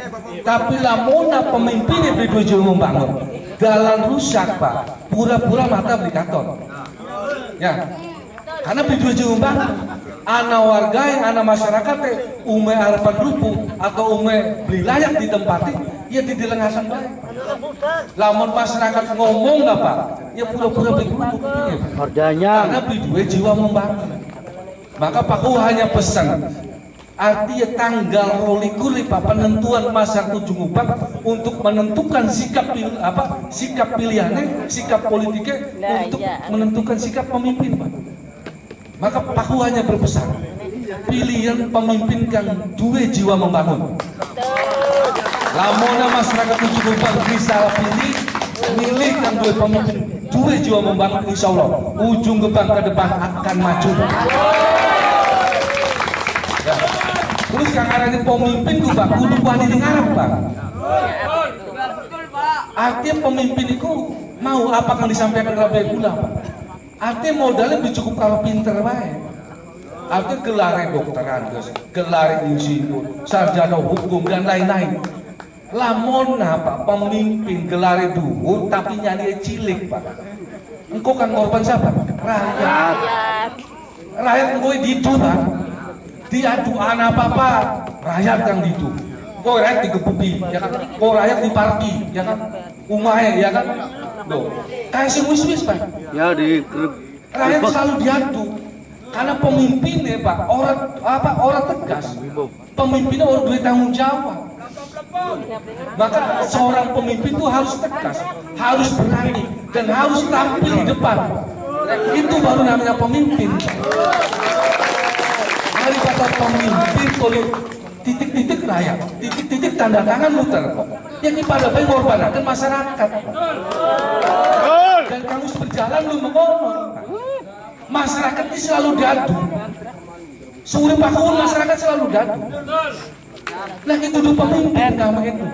Tapi lamun pemimpinnya beli duwe jiwa membangun, dalan rusak Pak, pura-pura mata beli katon. Ya, karena beli duwe jiwa membangun. Anak warga yang anak masyarakat umeh arepan rubuh atau umeh beli layak ditempati ya didelengasan baik. Lamun masyarakat ngomong nggak Pak, ya pura-pura beli rubuh Harganya. karena beli duwe jiwa membangun. Maka Pak Kuwu hanya pesan artinya tanggal 22 Pak penentuan masyarakat Ujung Ubang untuk menentukan sikap sikap pilihannya, sikap politiknya untuk menentukan sikap pemimpin Pak. Maka Pak Kuwu hanya berpesan pilihan pemimpin yang duwe jiwa membangun. Lamona masyarakat Ujung Ubang bisa milih yang duwe pemimpin duwe jiwa membangun, insya Allah Ujung Ubang ke depan akan maju. Ya. Terus kang arane pemimpin ku Pak kudu wani ning ngarep Pak. Artinya pemimpin itu mau apa yang disampaikan Rabi Gula Pak. Artinya modalnya dicukup kalau pinter baik. Artinya gelar dokteran, gelar insinyur, sarjana hukum dan lain-lain. Lamun Pak pemimpin gelar dhuwur tapi nyanyi cilik Pak. Engkau kan korban siapa? Rakyat. Rakyat engkau didu Pak. Diadu anak apa? Rakyat yang didu. Kau rakyat digebuki, ya kan? Kau rakyat diparki, ya kan? Umai, ya kan? Loh, kayak si wis Pak. Ya di Rakyat selalu diadu. Karena pemimpinnya Pak, orang tegas. Pemimpinnya orang duit tanggung jawab. Maka seorang pemimpin itu harus tegas, harus berani, dan harus tampil di depan. Itu baru namanya pemimpin. Daripada pemimpin kalau titik-titik rakyat, titik-titik tanda tangan muter, yang pada baik mengorbankan masyarakat. Dan kamu berjalan lu mengomong, masyarakat ini selalu diadu. Seurip Pak Kuwu masyarakat selalu diadu. Nah itu dulu pemimpin nama itu.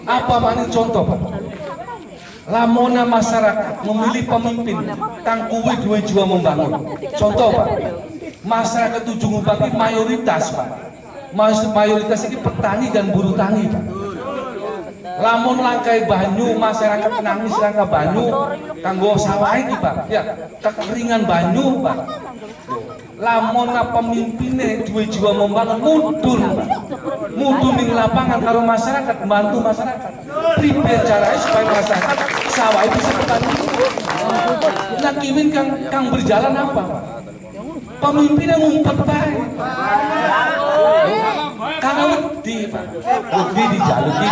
Apa mana contoh Pak? Lamona masyarakat memilih pemimpin kang kuwi duwe jiwa membangun. Contoh Pak, masyarakat Ujung Ubang ini mayoritas Pak. Mayoritas ini petani dan buruh tani Pak. Lamun langkai banyu masyarakat nangis langka banyu kanggo sawah iki Pak. Ya, kekeringan banyu Pak. Lamun pemimpinnya duwe jiwa membangun mudun ning lapangan karo masyarakat, bantu masyarakat. Pribe caranya supaya masyarakat sawah bisa petani. Nah kiwin kang berjalan apa Pak? Pemimpin yang ngumpet baik. Karena wedi Pak, wedi dijaluki.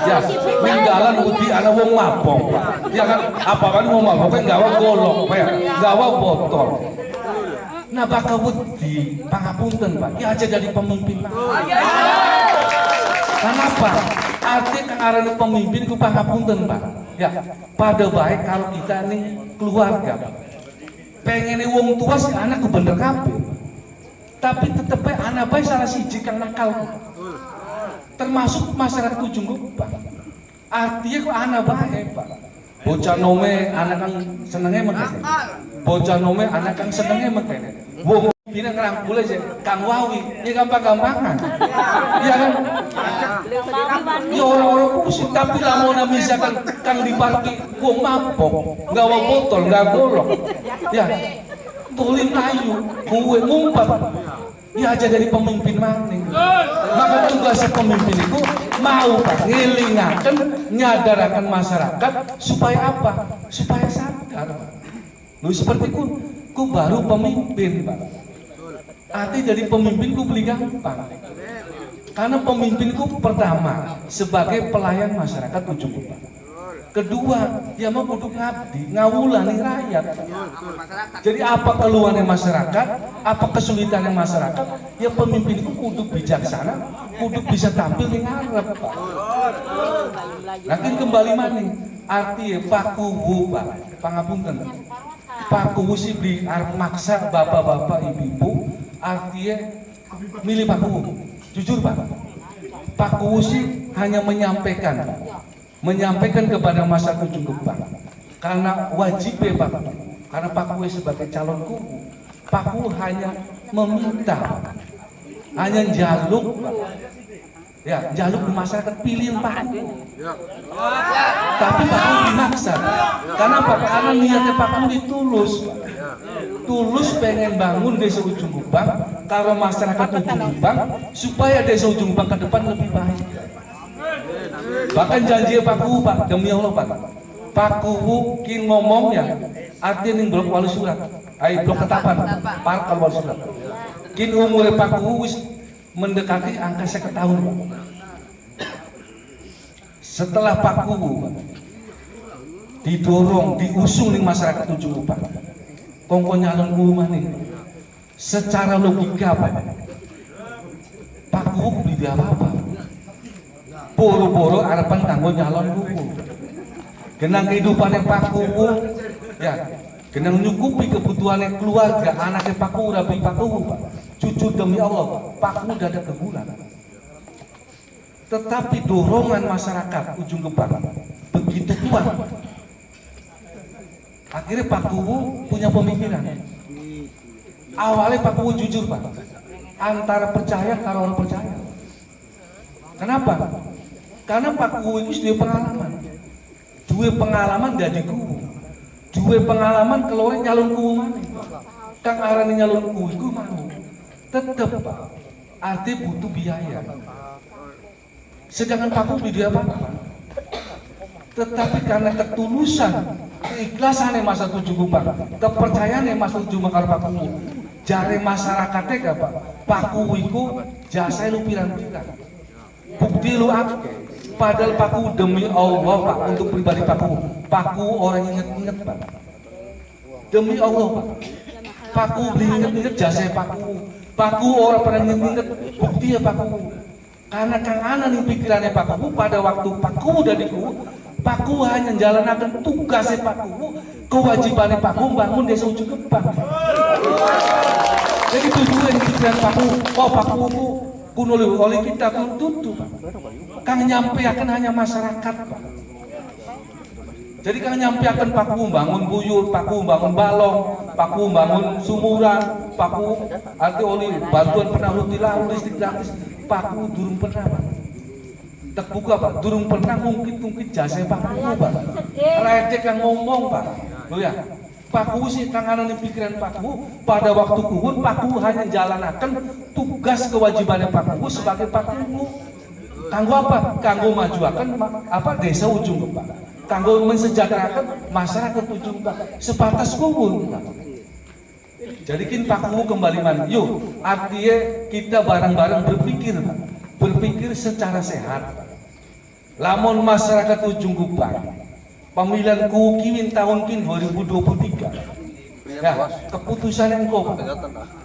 Ya, ninggalan uti ana wong mabok, Pak. Ya kan, apa kan wong mabok kan gawa golok, Pak. Ya. Gawa botol. Nah, bakal wedi pangapunten, Pak. Ya aja jadi pemimpin, Pak. Kenapa? Arti kang arane pemimpin ku pangapunten, Pak. Ya, pada baik kalau kita nih keluarga. Pengen wong tua si anak ku bener kabeh. Tapi tetep anak bae salah siji kang nakal. Termasuk masyarakat Ujung Gebang. Artinya kok anak bae, Pak. Bocah nome anak kang senenge mengkene. Bocah nome anak kang senenge mengkene. Wong bina ngerangkul aja Kang Wawi, ya gampang-gampangan. Iya kan? Ya orang-orang pusing, tapi lamun misalkan Kang diparki wong mabok, gawa botol, nggak golok. Ya, tulin ayu, gue ngumpet. Ya aja dari pemimpin maning. Maka tugasnya pemimpin itu mau Pak ngelingaken, nyadaraken masyarakat supaya apa? Supaya sadar. Lu seperti ku baru pemimpin, Pak. Arti jadi pemimpinku beli gampang. Karena pemimpinku pertama sebagai pelayan masyarakat Ujung Gebang. Kedua, dia mau kudu ngabdi, ngawulani rakyat. Jadi apa keluhannya masyarakat, apa kesulitannya masyarakat, ya pemimpinku kudu bijaksana, kudu bisa tampil di ngarep, Pak. Nanti kembali maning, artinya Pak Kuwu, Pak, pangapunten. Pak Kuwu sih beli arep maksa bapak-bapak, ibu-ibu, artinya milih Pak Kuwu. Jujur, Pak. Pak Kuwu sih hanya menyampaikan kepada masyarakat Ujung Gebang karena wajib ya Pak, karena Pak Kuwu sebagai calon Kuwu, Pak Kuwu hanya meminta, hanya jaluk, ya jaluk di masyarakat pilih Pak Kuwu. Tapi Pak Kuwu dimaksa, karena apa? Karena niatnya Pak Kuwu tulus pengen bangun desa Ujung Gebang, kalau masyarakat Ujung Gebang supaya desa Ujung Gebang ke depan lebih baik. Bahkan janji Pak Kuwu, Pak, demi Allah, Pak. Pak Kuwu kin ngomongnya, artinya ning blok Wali Surat, blok Ketapang, Park Wali Surat. Kin umurnya Pak Kuwu mendekati angka 50 tahun, Pak. Setelah Pak Kuwu, Pak, didorong, diusung ning masyarakat Ujung Gebang, kongko nyalon Kuwu maning. Secara logika, Pak Kuwu beli apa-apa. Boro-boro harapan kanggo nyalon Kuwu. Genang kehidupannya Pak Kuwu, ya, genang nyukupi kebutuhannya keluarga, anaknya Pak Kuwu, rabi Pak Kuwu, Pak. Jujur demi Allah, Pak Kuwu udah ada kebulan. Tetapi dorongan masyarakat Ujung Gebang begitu kuat. Akhirnya Pak Kuwu punya pemikiran. Awalnya Pak Kuwu jujur, Pak, antara percaya karo orang percaya. Kenapa? Karena Pak Kuwu itu dua pengalaman dari Kuwu, dua pengalaman keluar nyalon Kuwu mana? Kang arane nyalon Kuwu itu mau, tetep Pak, arti butuh biaya. Sedangkan Pak Kuwu dia apa? Tetapi karena ketulusan, keikhlasan yang masa Ujung Gebang, kepercayaan yang masa Ujung Gebang Pak Kuwu, jare masyarakatnya gak Pak Kuwu itu jasa lu pirang-pirang. Bukti lu akeh. Padahal Pak Kuwu demi Allah, Pak, untuk pribadi Pak Kuwu orang inget-inget, Pak. Demi Allah, Pak. Pak Kuwu beli inget-inget jasa Pak Kuwu orang pernah inget-inget, bukti ya Pak Kuwu. Karena Kang Ana nih pikirannya Pak Kuwu pada waktu Pak Kuwu dari Kuwu, Pak Kuwu hanya menjalankan tugasnya Pak Kuwu, kewajibannya Pak Kuwu bangun desa Ujung Gebang. Jadi tujuan pikiran Pak Kuwu, oh Pak Kuwu kuno oleh kita tutup, Pak. Kang nyampeakan hanya masyarakat, Pak. Jadi Kang nyampeakan Pak Kuwu bangun buyut, Pak Kuwu bangun balong, Pak Kuwu bangun sumuran, Pak Kuwu arti oli bantuan pernah rutilah listrik gratis, Pak Kuwu durung pernah, Pak. Terbuka, Pak, durung pernah ngungkit jasa Pak Kuwu, Pak. Recek yang ngomong, Pak. Loh ya, Pak Kuwu sih Kang ana pikiran Pak Kuwu pada waktu Kuwu, Pak Kuwu hanya jalankan tugas kewajibannya Pak Kuwu sebagai Pak Kuwu. Kanggo apa? Kanggo majuakan apa desa Ujung Gebang. Kanggo mensejahterakan masyarakat Ujung Gebang. Sebatas Kuwu. Jadi kin Pak Kuwu kembali mana? Yuk, artinya kita bareng-bareng berpikir, Pak. Berpikir secara sehat. lamun masyarakat Ujung Kubang pemilihan kiwin tahun 2023 ya keputusan engkau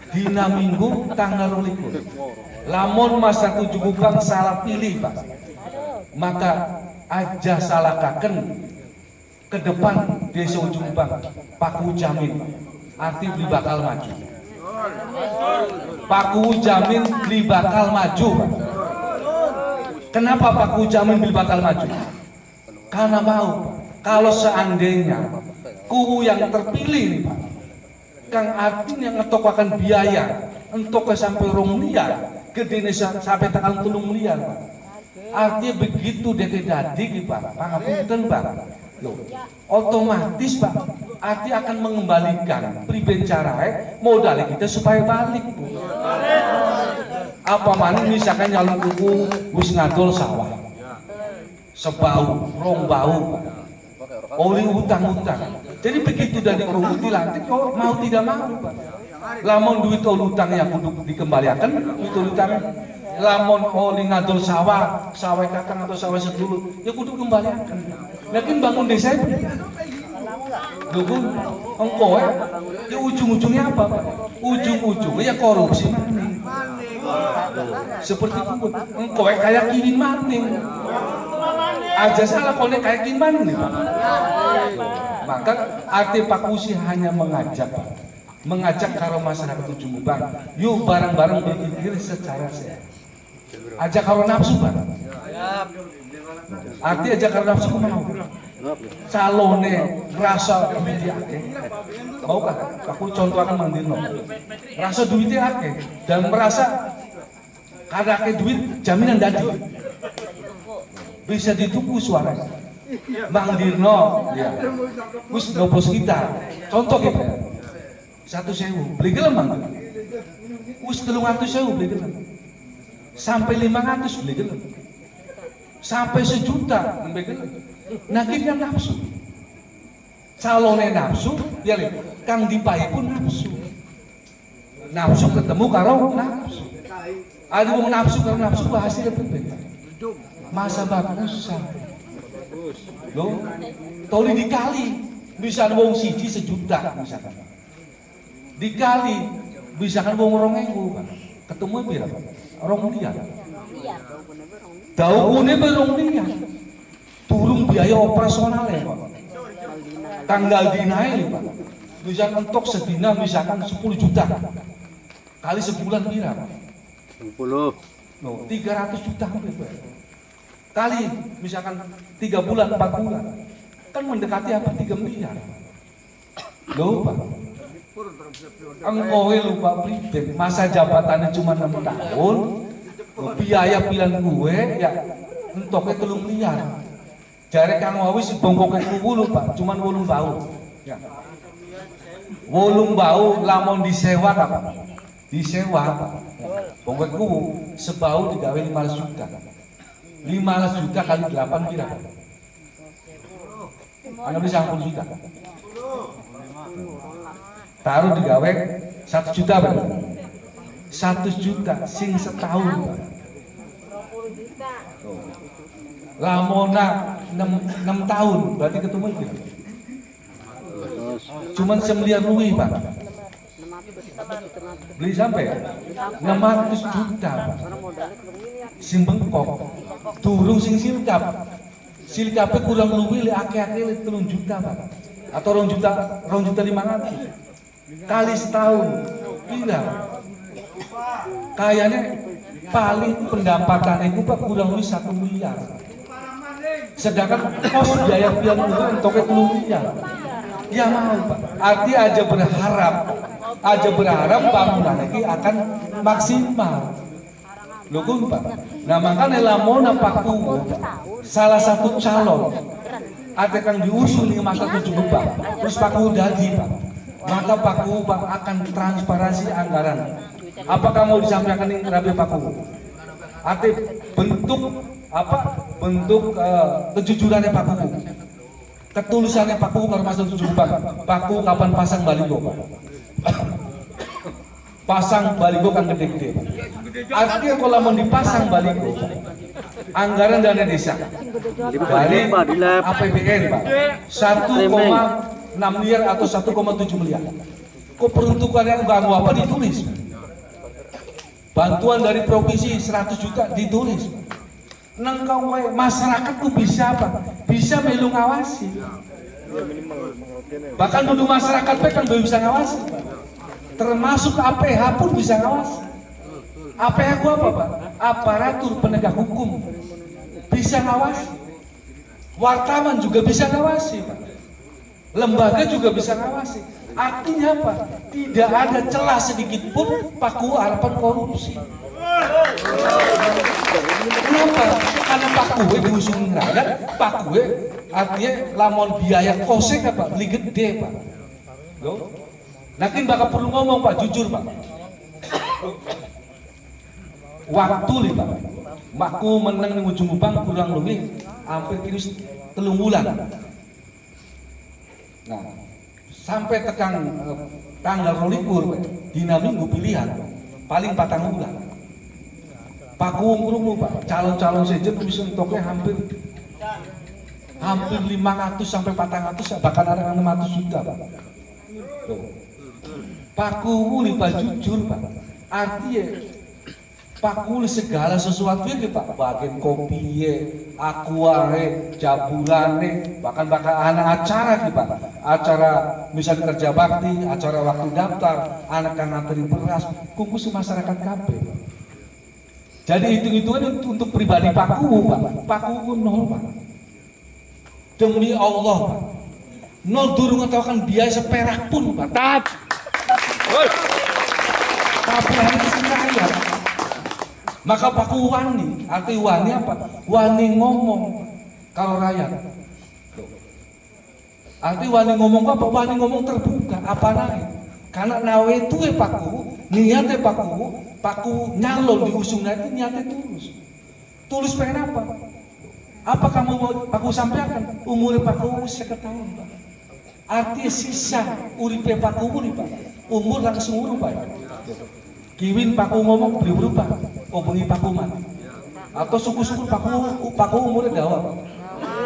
dina minggu tanggal 12 lamun masyarakat Ujung Kubang salah pilih Pak maka aja salahkaken ke depan desa Ujung Kubang Paku jamin arti beli bakal maju Paku jamin beli bakal maju Pak. Kenapa Paku jamin beli bakal maju? Karena mau kalau seandainya kubu yang terpilih nih Pak Kang artinya ngetokakan biaya untuk sampai 2 miliar ke desa sampai tanggal 3 miliar Pak artinya begitu deke dadi Pak pangapunten Pak loh otomatis Pak arti akan mengembalikan pribencarai modal kita supaya balik Bu apa mana misalkan nyalon kuku wis ngadol sawah sebau rong bau oli utang-utang jadi begitu dari ruhut dilantik kok mau tidak mau Pak lamun duit utang yang kudu dikembalikan duit utang lamun oli ngadol sawah kakang atau sawah sedulur ya kudu kembalikan lakin bangun desa itu dukun engkau ya ujung-ujungnya apa Pak ujung-ujungnya ya korupsi maning seperti itu engkau kayak kiwin maning aja salah kone kayak kiwin maning Pak maka arti Pakusi hanya mengajak Pak mengajak karo masyarakat Ujung Kubang yuk bareng-bareng berpikir secara sehat ajak karo nafsu Pak arti ajak karo nafsu mau calone rasa duitnya akeh mau kan aku contohkan Mang Dirno rasa duitnya akeh dan merasa karena akeh duit jaminan dadi bisa dituku suara Mang Dirno ya wis ngopos kita contoh kita 1.000 beli gelem Mang wis 300.000 beli gelem sampai 500 beli gelem sampai 1 juta beli gelem nah kita nafsu calonnya nafsu ya kang dipai pun nafsu ketemu karo nafsu ada wong nafsu karo nafsu hasilnya berbeda masa bagusan loh toli dikali bisa wong siji 1 juta misalkan dikali misalkan wong 2.000 ketemu berapa 2 miliar daunnya ber 2 miliar turun biaya operasional ya Pak tanggal dinaik Pak misalkan untuk sedina misalkan 10 juta kali sebulan pira Pak 10 no, 300 juta kali misalkan 3 bulan 4 bulan kan mendekati apa 3 miliar loh Pak engkau lupa priben masa jabatannya cuma 6 tahun biaya pilihan gue ya entoknya 3 miliar jare kang wawis bongkoknya kubu Pak cuman 8 bau ya 8 bau lamun disewa Pak disewa Pak bongkok kubu sebau digawe 15 juta 15 juta kali 8 kira ana bisa 10 juta taruh digawe 1 juta berarti 1 juta sing setahun Pak lamona 6 tahun berarti ketemu gitu cuman 9 luwi Pak beli sampai ya 600 juta Pak sing bengkok durung sing silkapnya kurang luwi le akeh-akeh 3 juta Pak atau 2 juta 500 kali setahun pira kayaknya paling pendapatan itu Pak kurang lebih 1 miliar sedangkan kos biaya pilihan umum untuk 10 miliar ya mau Pak arti aja berharap bangunan ini akan maksimal loh Pak nah makanya lamona Paku salah satu calon ada yang diusul di masa 7 Pak terus Paku dadi Pak maka Paku Pak akan transparansi anggaran apakah mau disampaikan ini Rabi Paku arti bentuk kejujurannya Paku ketulusannya Paku kalau masa 7 Pak Paku kapan pasang baligo Pak pasang baligo kan gede-gede artinya kalau mau dipasang baligo anggaran dana desa dari APBN Pak 1,6 miliar atau 1,7 miliar. Kok peruntukannya nggak apa ditulis? Bantuan dari provinsi 100 juta ditulis. Nengkau masyarakat tuh bisa apa? Bisa melu ngawasi. Bahkan dulu masyarakat kan belum bisa ngawasi. Termasuk APH pun bisa ngawasi. APH gua apa Pak? Aparatur penegak hukum bisa ngawasi. Wartawan juga bisa ngawasi Pak. Lembaga juga bisa ngawasi. Artinya apa? Tidak ada celah sedikit pun Pak Kuwu harapan korupsi. Kenapa? Karena Pak Kuwu diusung rakyat, Pak Kuwu artinya lamun biaya kosek apa? Beli gede Pak. Loh? Nakin bakal perlu ngomong Pak, jujur Pak. Waktu nih Pak, Makku menang di ujung Ubang kurang lebih hampir kini 3 bulan. Nah, sampai tekan tanggal 22 dina minggu pilihan paling 4 bulan. Pak Kuwu Pak, calon-calon saja bisa toknya hampir 500 sampai 400 bahkan ada yang 600 juta Pak. Tuh. Pak Kuwu nih Pak jujur Pak, artinya Pak Kuwu segala sesuatu ya Pak, bagian kopi aquare, jabulane, bahkan anak acara Pak, acara misalnya kerja bakti, acara waktu daftar, anak yang ngantri beras, kumpul masyarakat kabeh. Jadi hitung-hitungan untuk pribadi Pak Kuwu Pak, Pak Kuwu nol Pak. Demi Allah Pak, nol durung ngetawakan biaya seperak pun Pak. Tapi hanya sekaya. Maka Pak Kuwu wani, arti wani apa? Wani ngomong kalau rakyat. Arti wani ngomong apa? Wani ngomong terbuka, apa naik? Karena nawe itu Pak Kuwu, niatnya Pak Kuwu nyalon diusung nanti niatnya tulus. Tulus pengen apa? Apa kamu mau Pak Kuwu sampaikan? Umur Pak Kuwu 50 tahun Pak. Arti sisa uripe Pak Kuwu nih Pak, umur lang seumur Pak. Kiwin Pak Kuwu ngomong beri berubah, hubungi Pak Kuwu atau suku-suku Pak Kuwu umurnya dawa Pak.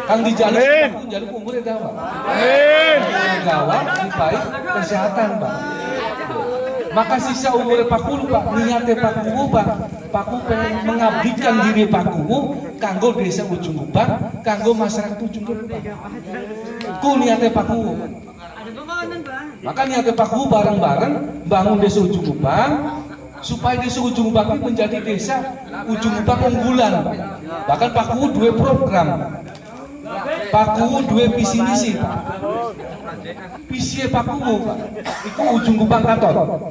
Kang di jalur umurnya dawa. Dawa di baik kesehatan Pak. Maka sisa umurnya Pak Kuwu Pak, niatnya Pak Kuwu Pak pengen mengabdikan diri Pak Kuwu kanggo desa Ujung Ubang, kanggo masyarakat Ujung Ubang. Ku niatnya Pak Kuwu. Maka niatnya Pak Kuwu bareng-bareng bangun desa Ujung Ubang, supaya desa Ujung Ubang ini menjadi desa Ujung Ubang unggulan. Bahkan Pak Kuwu dua program, Pak Kuwu dua visi misi Pak. Visi Pak Kuwu Pak, itu Ujung Ubang kantor.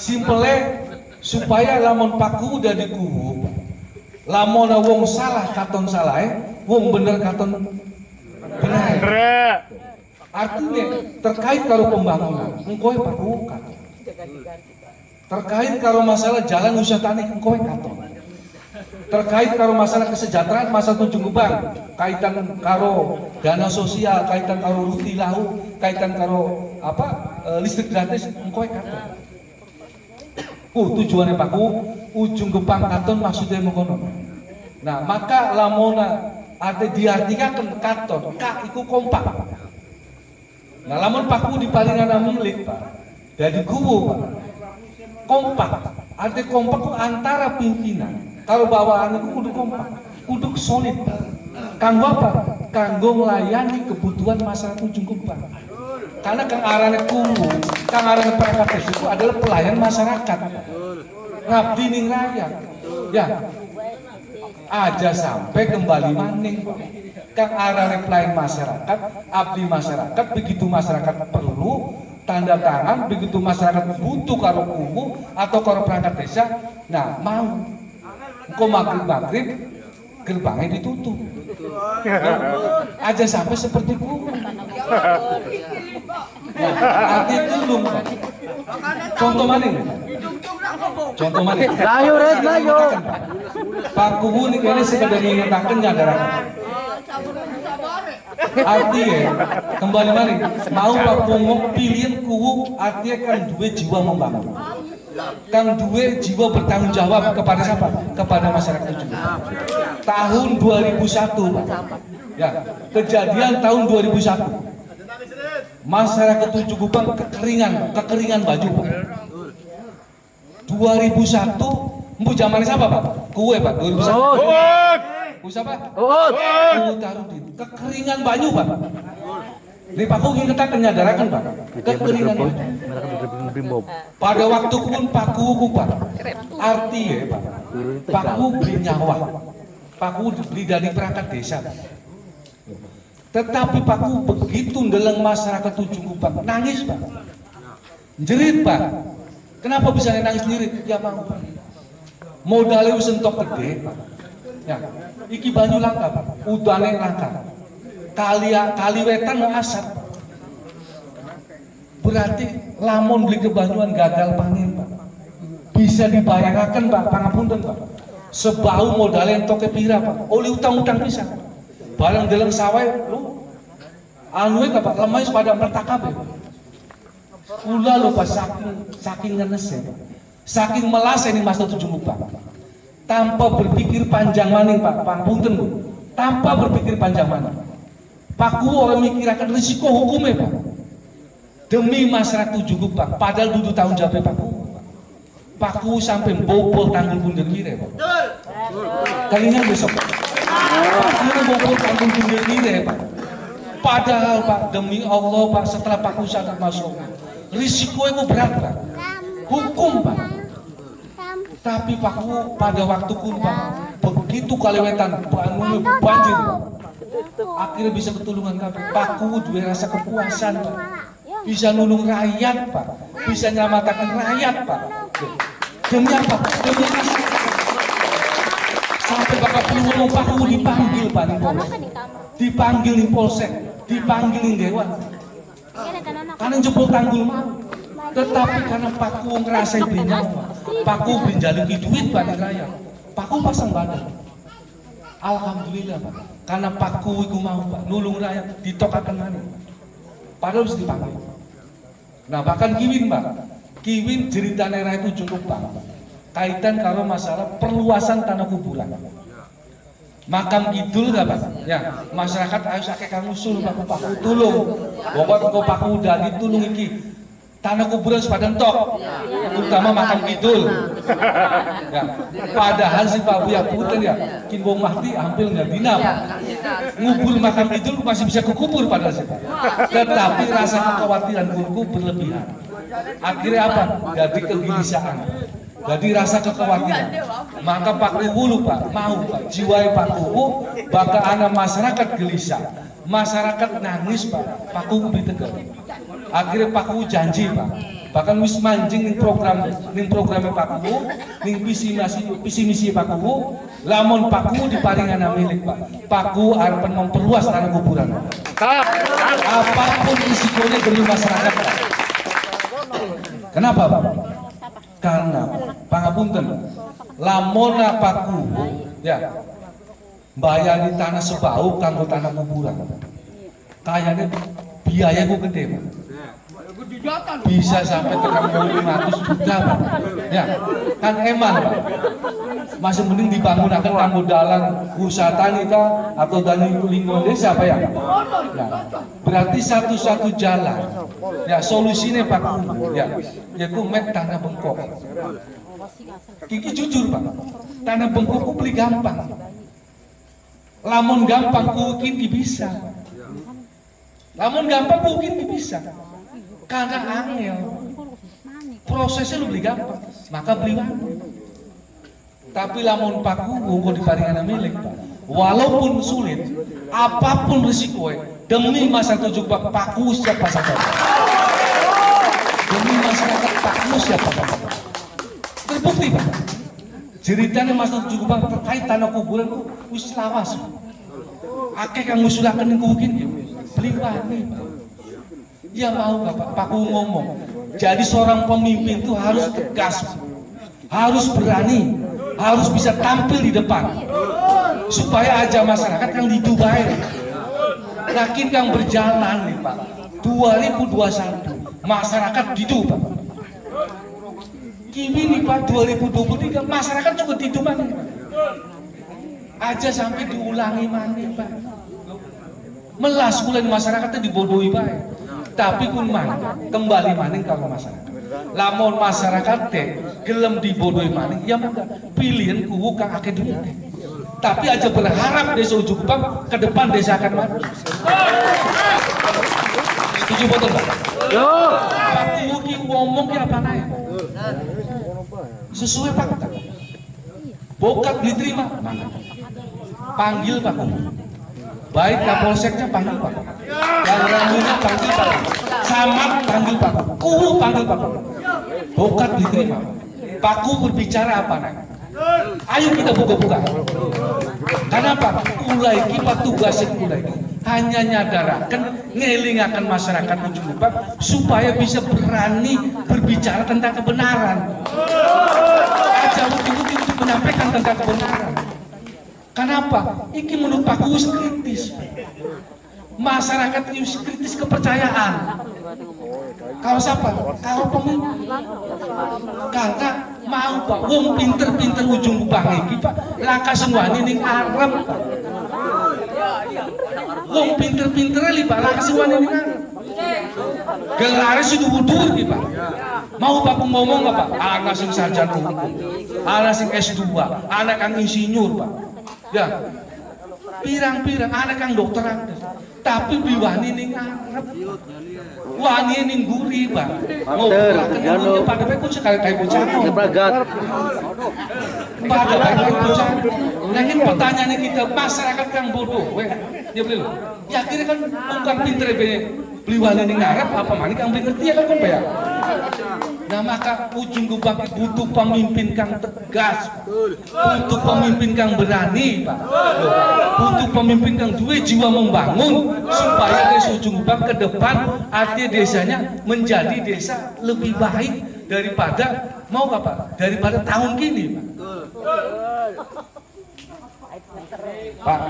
Simple supaya lamun Pak Kuwu dari Kuwu, lamun wong salah katon salah, wong bener katon bener. Artinya terkait karo pembangunan, engkau Pak Kuwu katon. Terkait karo masalah jalan usaha tani engkau katon. Terkait karo masalah kesejahteraan masa Ujung Ubang, kaitan karo dana sosial, kaitan karo ruti lahu, kaitan karo listrik gratis engkau katon. Tujuannya Pak Kuwu Ujung Ubang katon maksudnya mengkono. Nah, maka lamona ada diartikan katon, kak iku kompak. Nah, lamun Pak Kuwu diparingana milik Pak, dari Kuwu Pak, kompak. Arti kompak itu antara pimpinan, kalau bawahan itu kudu kompak, kudu solid. Kanggo apa? Kanggo melayani kebutuhan masyarakat Ujung Ubang. Karena Kang Arane Kuwu, Kang Arane PKS itu adalah pelayan masyarakat. Ngabdi ning rakyat. Ya. Aja sampai kembali maning Pak. Kang Arane pelayan masyarakat, abdi masyarakat, begitu masyarakat perlu tanda tangan, begitu masyarakat butuh karo Kuwu atau karo perangkat desa, nah mau. Engko maghrib gerbangnya ditutup. Aja sampai seperti Kuwu. Nah, arti tulung Pak. Contoh maning. Contoh maning. Layu red layu. Pak Kuwu ini sekedar ngingataken nyadaraken. Artinya kembali mari mau Pak Kuwu pilihan Kuwu artinya kan dua jiwa membangun. Kang duwe jiwa bertanggung jawab kepada siapa? Kepada masyarakat Ujung Gebang. Tahun 2001 Pak. Ya, kejadian tahun 2001. Masyarakat Ujung Gebang kekeringan baju Pak. 2001, empu zamannya siapa Pak? Kue Pak, 2001. Kue siapa? Tarudin. Kekeringan banyu Pak. Ini Pak Ku ingin kita menyadarakan Pak, kekeringan banyu. Pada waktu pun Pak Ku Pak, arti ya Pak, Pak Ku beli nyawa, Pak Ku beli dari perangkat desa. Tetapi Pak Ku begitu ndeleng masyarakat Ujung Gebang, nangis Pak, jerit Pak. Kenapa bisa nangis jerit? Ya mau Pak, modalnya wis entok gede Pak. Ya, iki banyu langka Pak, udane langka. Kaliwetan no asap. Berarti lamun beli kebanyuan gagal panen Pak. Bisa dibayangkan Pak, pangapunten Pak. Sebau modalnya entok pira Pak. Oleh utang-utang bisa. Barang dalam sawah lu anu Pak, lemah pada mertakap ya. Kula lupa saking ngenes ya Pak. Saking melas ini Mas Ujung Gebang. Tanpa berpikir panjang maning Pak, pangapunten Bu. Tanpa berpikir panjang maning. Pak Ku orang mikirakan risiko hukumnya Pak. Demi masyarakat Ujung Gebang, padahal duduk tahun jawab Pak Ku. Pak Ku sampai bobol tanggul bunder mire Pak. Kalinya besok Pak. Pak Ku bobol tanggul bunder mire Pak. Padahal Pak, demi Allah Pak, setelah Pak Ku sadar masuk, risiko itu berat Pak. Hukum Pak. Tapi Pak Ku pada waktu pun Pak, begitu kaliwetan banjir Pak. Akhirnya bisa ketulungan kabeh. Pak Ku duwe rasa kepuasan Pak. Bisa nulung rakyat Pak. Bisa nyelamatkan rakyat Pak. Demi apa? Demi masyarakat. Sampai Bapak ngomong Pak Ku dipanggil Pak ning Polsek. Dipanggil ning Polsek, dipanggil ning Dewan. Karena jebol tanggul mau. Tetapi karena Pak Ku ngerasain beli nyawa, Pak Ku beli jaluki duit Pak ning rakyat. Pak Ku pasang badan. Alhamdulillah Pak. Karena Pak Ku iku mau Pak nulung rakyat ditokaken maneh. Padahal harus dipanggil. Nah bahkan Kiwin Pak, Kiwin ceritane rakyat Ujung Gebang kaitan kalau masalah perluasan tanah kuburan. Makam Kidul enggak Pak? Ya, masyarakat harus akeh kang usul Pak Ku tulung. Bapak Pak Ku udah ditulung iki. Tanah kuburan sepadan tok, terutama makam Kidul. Ya, padahal si Pak Buya Puten ya, Kimbong Mahdi hampir nggak dina Pak. Ngubur makam Kidul masih bisa kukubur padahal sih Pak. Tetapi rasa kekhawatiran kulku berlebihan. Akhirnya apa? Jadi kegelisahan. Jadi rasa kekhawatiran. Maka Pak Kuwu Pak mau Pak, jiwai Pak Kuwu, bakal anak masyarakat gelisah. Masyarakat nangis Pak, Pak Kuwu ditegur. Akhirnya Pak Kuwu janji Pak, bahkan wis manjing ning programnya Pak Kuwu, ning visi misi Pak Kuwu, lamun Pak Kuwu diparingan milik Pak. Pak Kuwu arepen memperluas tanah kuburan. Apapun risikonya demi masyarakat Pak. Kenapa Pak? Karena pangapunten, lamun Pak Kuwu ya bayani tanah sebau kanggo tanah kuburan. Kayaknya biaya ku gede Pak. Bisa sampai tekan 500 juta Pak. Ya, kan eman Pak. Masih mending dibangun akan kanggo dalan wisata kita atau dalan lingkungan desa Pak ya. Nah, berarti satu-satu jalan. Ya solusinya Pak Kuwu ya, yaitu met tanah bengkok. Kiki jujur Pak, tanah bengkok ku beli gampang. Lamun gampang mungkin bisa. Lamun gampang mungkin bisa. Karena angel. Prosesnya lebih gampang, maka beli mana. Tapi lamun Pak Kuwu kok diparingan milik Pak. Walaupun sulit, apapun risikonya, demi masa tujuh Pak Kuwu siap pasang. Demi masyarakat Pak Kuwu siap pasang. Terbukti Pak. Ceritanya Mas Tujuh Gebang terkait tanah kuburan wis lawas. Akeh kang ngusulaken ning kuwin beli wani. Ya mau Bapak Pak Kuwu ngomong. Jadi seorang pemimpin itu harus tegas, harus berani, harus bisa tampil di depan. Supaya aja masyarakat yang didubai. Yakin yang berjalan nih Pak. 2021 masyarakat didu Pak. Kini nih Pak 2023 masyarakat juga tiduran aja sampai diulangi maning Pak. Melas bulan masyarakatnya dibodohi Pak. Tapi pun kembali maning kalau masyarakat. Lamun masyarakat teh gelem dibodohi maning, ya mangga pilihan kuwu kang akeh duit. Tapi aja berharap desa Ujung Gebang ke depan desa akan maju. Setuju betul Pak? Pak kuwu ki ngomong ki apa naik? Sesuai fakta. Bokat diterima, mangga. Panggil Pak Kuwu. Baik Kapolseknya panggil Pak Kuwu. Yang ramunya panggil Pak Kuwu. Samad panggil Pak Kuwu. Kuwu panggil Pak Kuwu. Bokat diterima. Pak Kuwu berbicara apa naik? Ayo kita buka-buka. Kenapa? Kulai kita tugasnya kulai hanya nyadarakan, ngelingakan masyarakat Ujung Gebang supaya bisa berani berbicara tentang kebenaran. Aja ujung-ujung untuk menyampaikan tentang kebenaran. Kenapa? Iki menurut Pak Kuwu kritis. Masyarakat ini kritis kepercayaan. Kalau siapa? Kalau pemimpin. Karena mau Pak, wong pinter-pinter Ujung Gebang iki Pak, laka semuanya ning arep Pak. Wong pinter-pinter li Pak, laka semuanya ning arep. Gelare sudu-udur iki Pak. Mau Pak ngomong nggak Pak? Anak sing sarjana hukum, anak sing S2, anak kang insinyur Pak. Ya, pirang-pirang anak kang dokteran. Tapi biwani ning arep. Wani ning guri Pak. Ngobrol pada pekun sekali kayak bocah. Pada kayak bocah. Nah ini pertanyaannya kita masyarakat kang bodoh, weh. Ya beli lo. Ya akhirnya kan bukan pinter beli wani ning arep apa mani kang ngerti ya kan ya. Nah maka Ujung Gebang butuh pemimpin kang tegas, butuh pemimpin kang berani Pak, butuh pemimpin kang duwe jiwa membangun supaya desa Ujung Gebang ke depan artinya desanya menjadi desa lebih baik daripada mau Pak, daripada tahun kini Pak.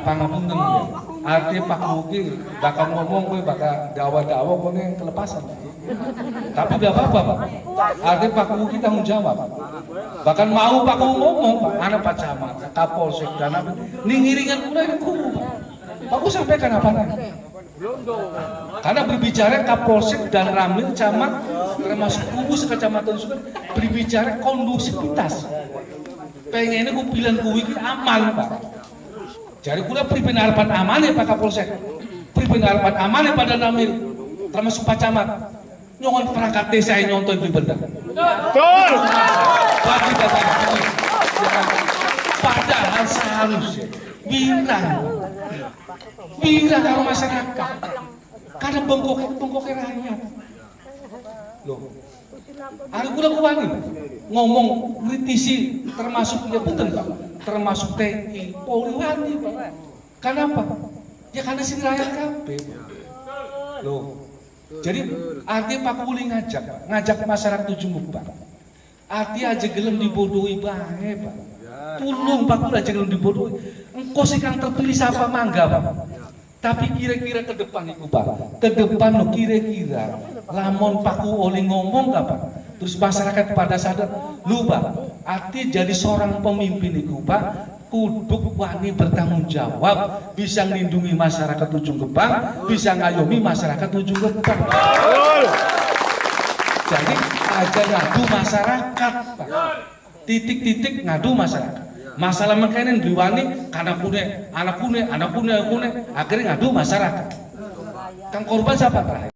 Pangapunten ya. Artinya Pak Kuwu bakal ngomong gue bakal dawa-dawa gue kelepasan. Tapi tidak apa-apa Pak. Artinya Pak Kuwu kita tanggung jawab. Bahkan mau Pak Kuwu ngomong Pak, anak Pak Camat, Kapolsek dan apa, ngiringan pula ini Kuwu Pak. Pak Kuwu sampaikan apa nanti? Karena berbicara Kapolsek dan Ramil Camat termasuk Kuwu sekecamatan juga berbicara kondusivitas. Pengennya gue pilihan Kuwu ini aman Pak. Jadi kula pripun harapan aman ya Pak Kapolsek, pripun harapan aman ya pada Ramil termasuk Pak Camat. Nyongon perangkat desa yang nyontoh itu benar. Betul. Bagi datang ini, padahal seharusnya wirang kalau masyarakat, karena bengkoknya rakyat. Loh, aku udah kuani ngomong kritisi termasuk ya betul Pak, termasuk TNI, Polri wani Pak. Kenapa? Ya karena sini rakyat kabeh. Loh. Jadi artinya Pak Kuwu ngajak masyarakat Ujung Gebang. Artinya aja gelem dibodohi bae Pak. Tulung Pak Kuwu aja gelem dibodohi. Engko sing kang terpilih siapa mangga Pak. Tapi kira-kira ke depan iku Pak. Ke depan lo kira-kira lamun Pak Kuwu oleh ngomong gak Pak. Terus masyarakat pada sadar, lu Pak, artinya jadi seorang pemimpin iku Pak. Kudu wani bertanggung jawab, bisa melindungi masyarakat Ujung Gebang, bisa ngayomi masyarakat Ujung Gebang. Jadi aja ngadu masyarakat Pak. Titik-titik ngadu masyarakat. Masalah makanya diwani karena anak kune, akhirnya ngadu masyarakat. Kang korban siapa terakhir?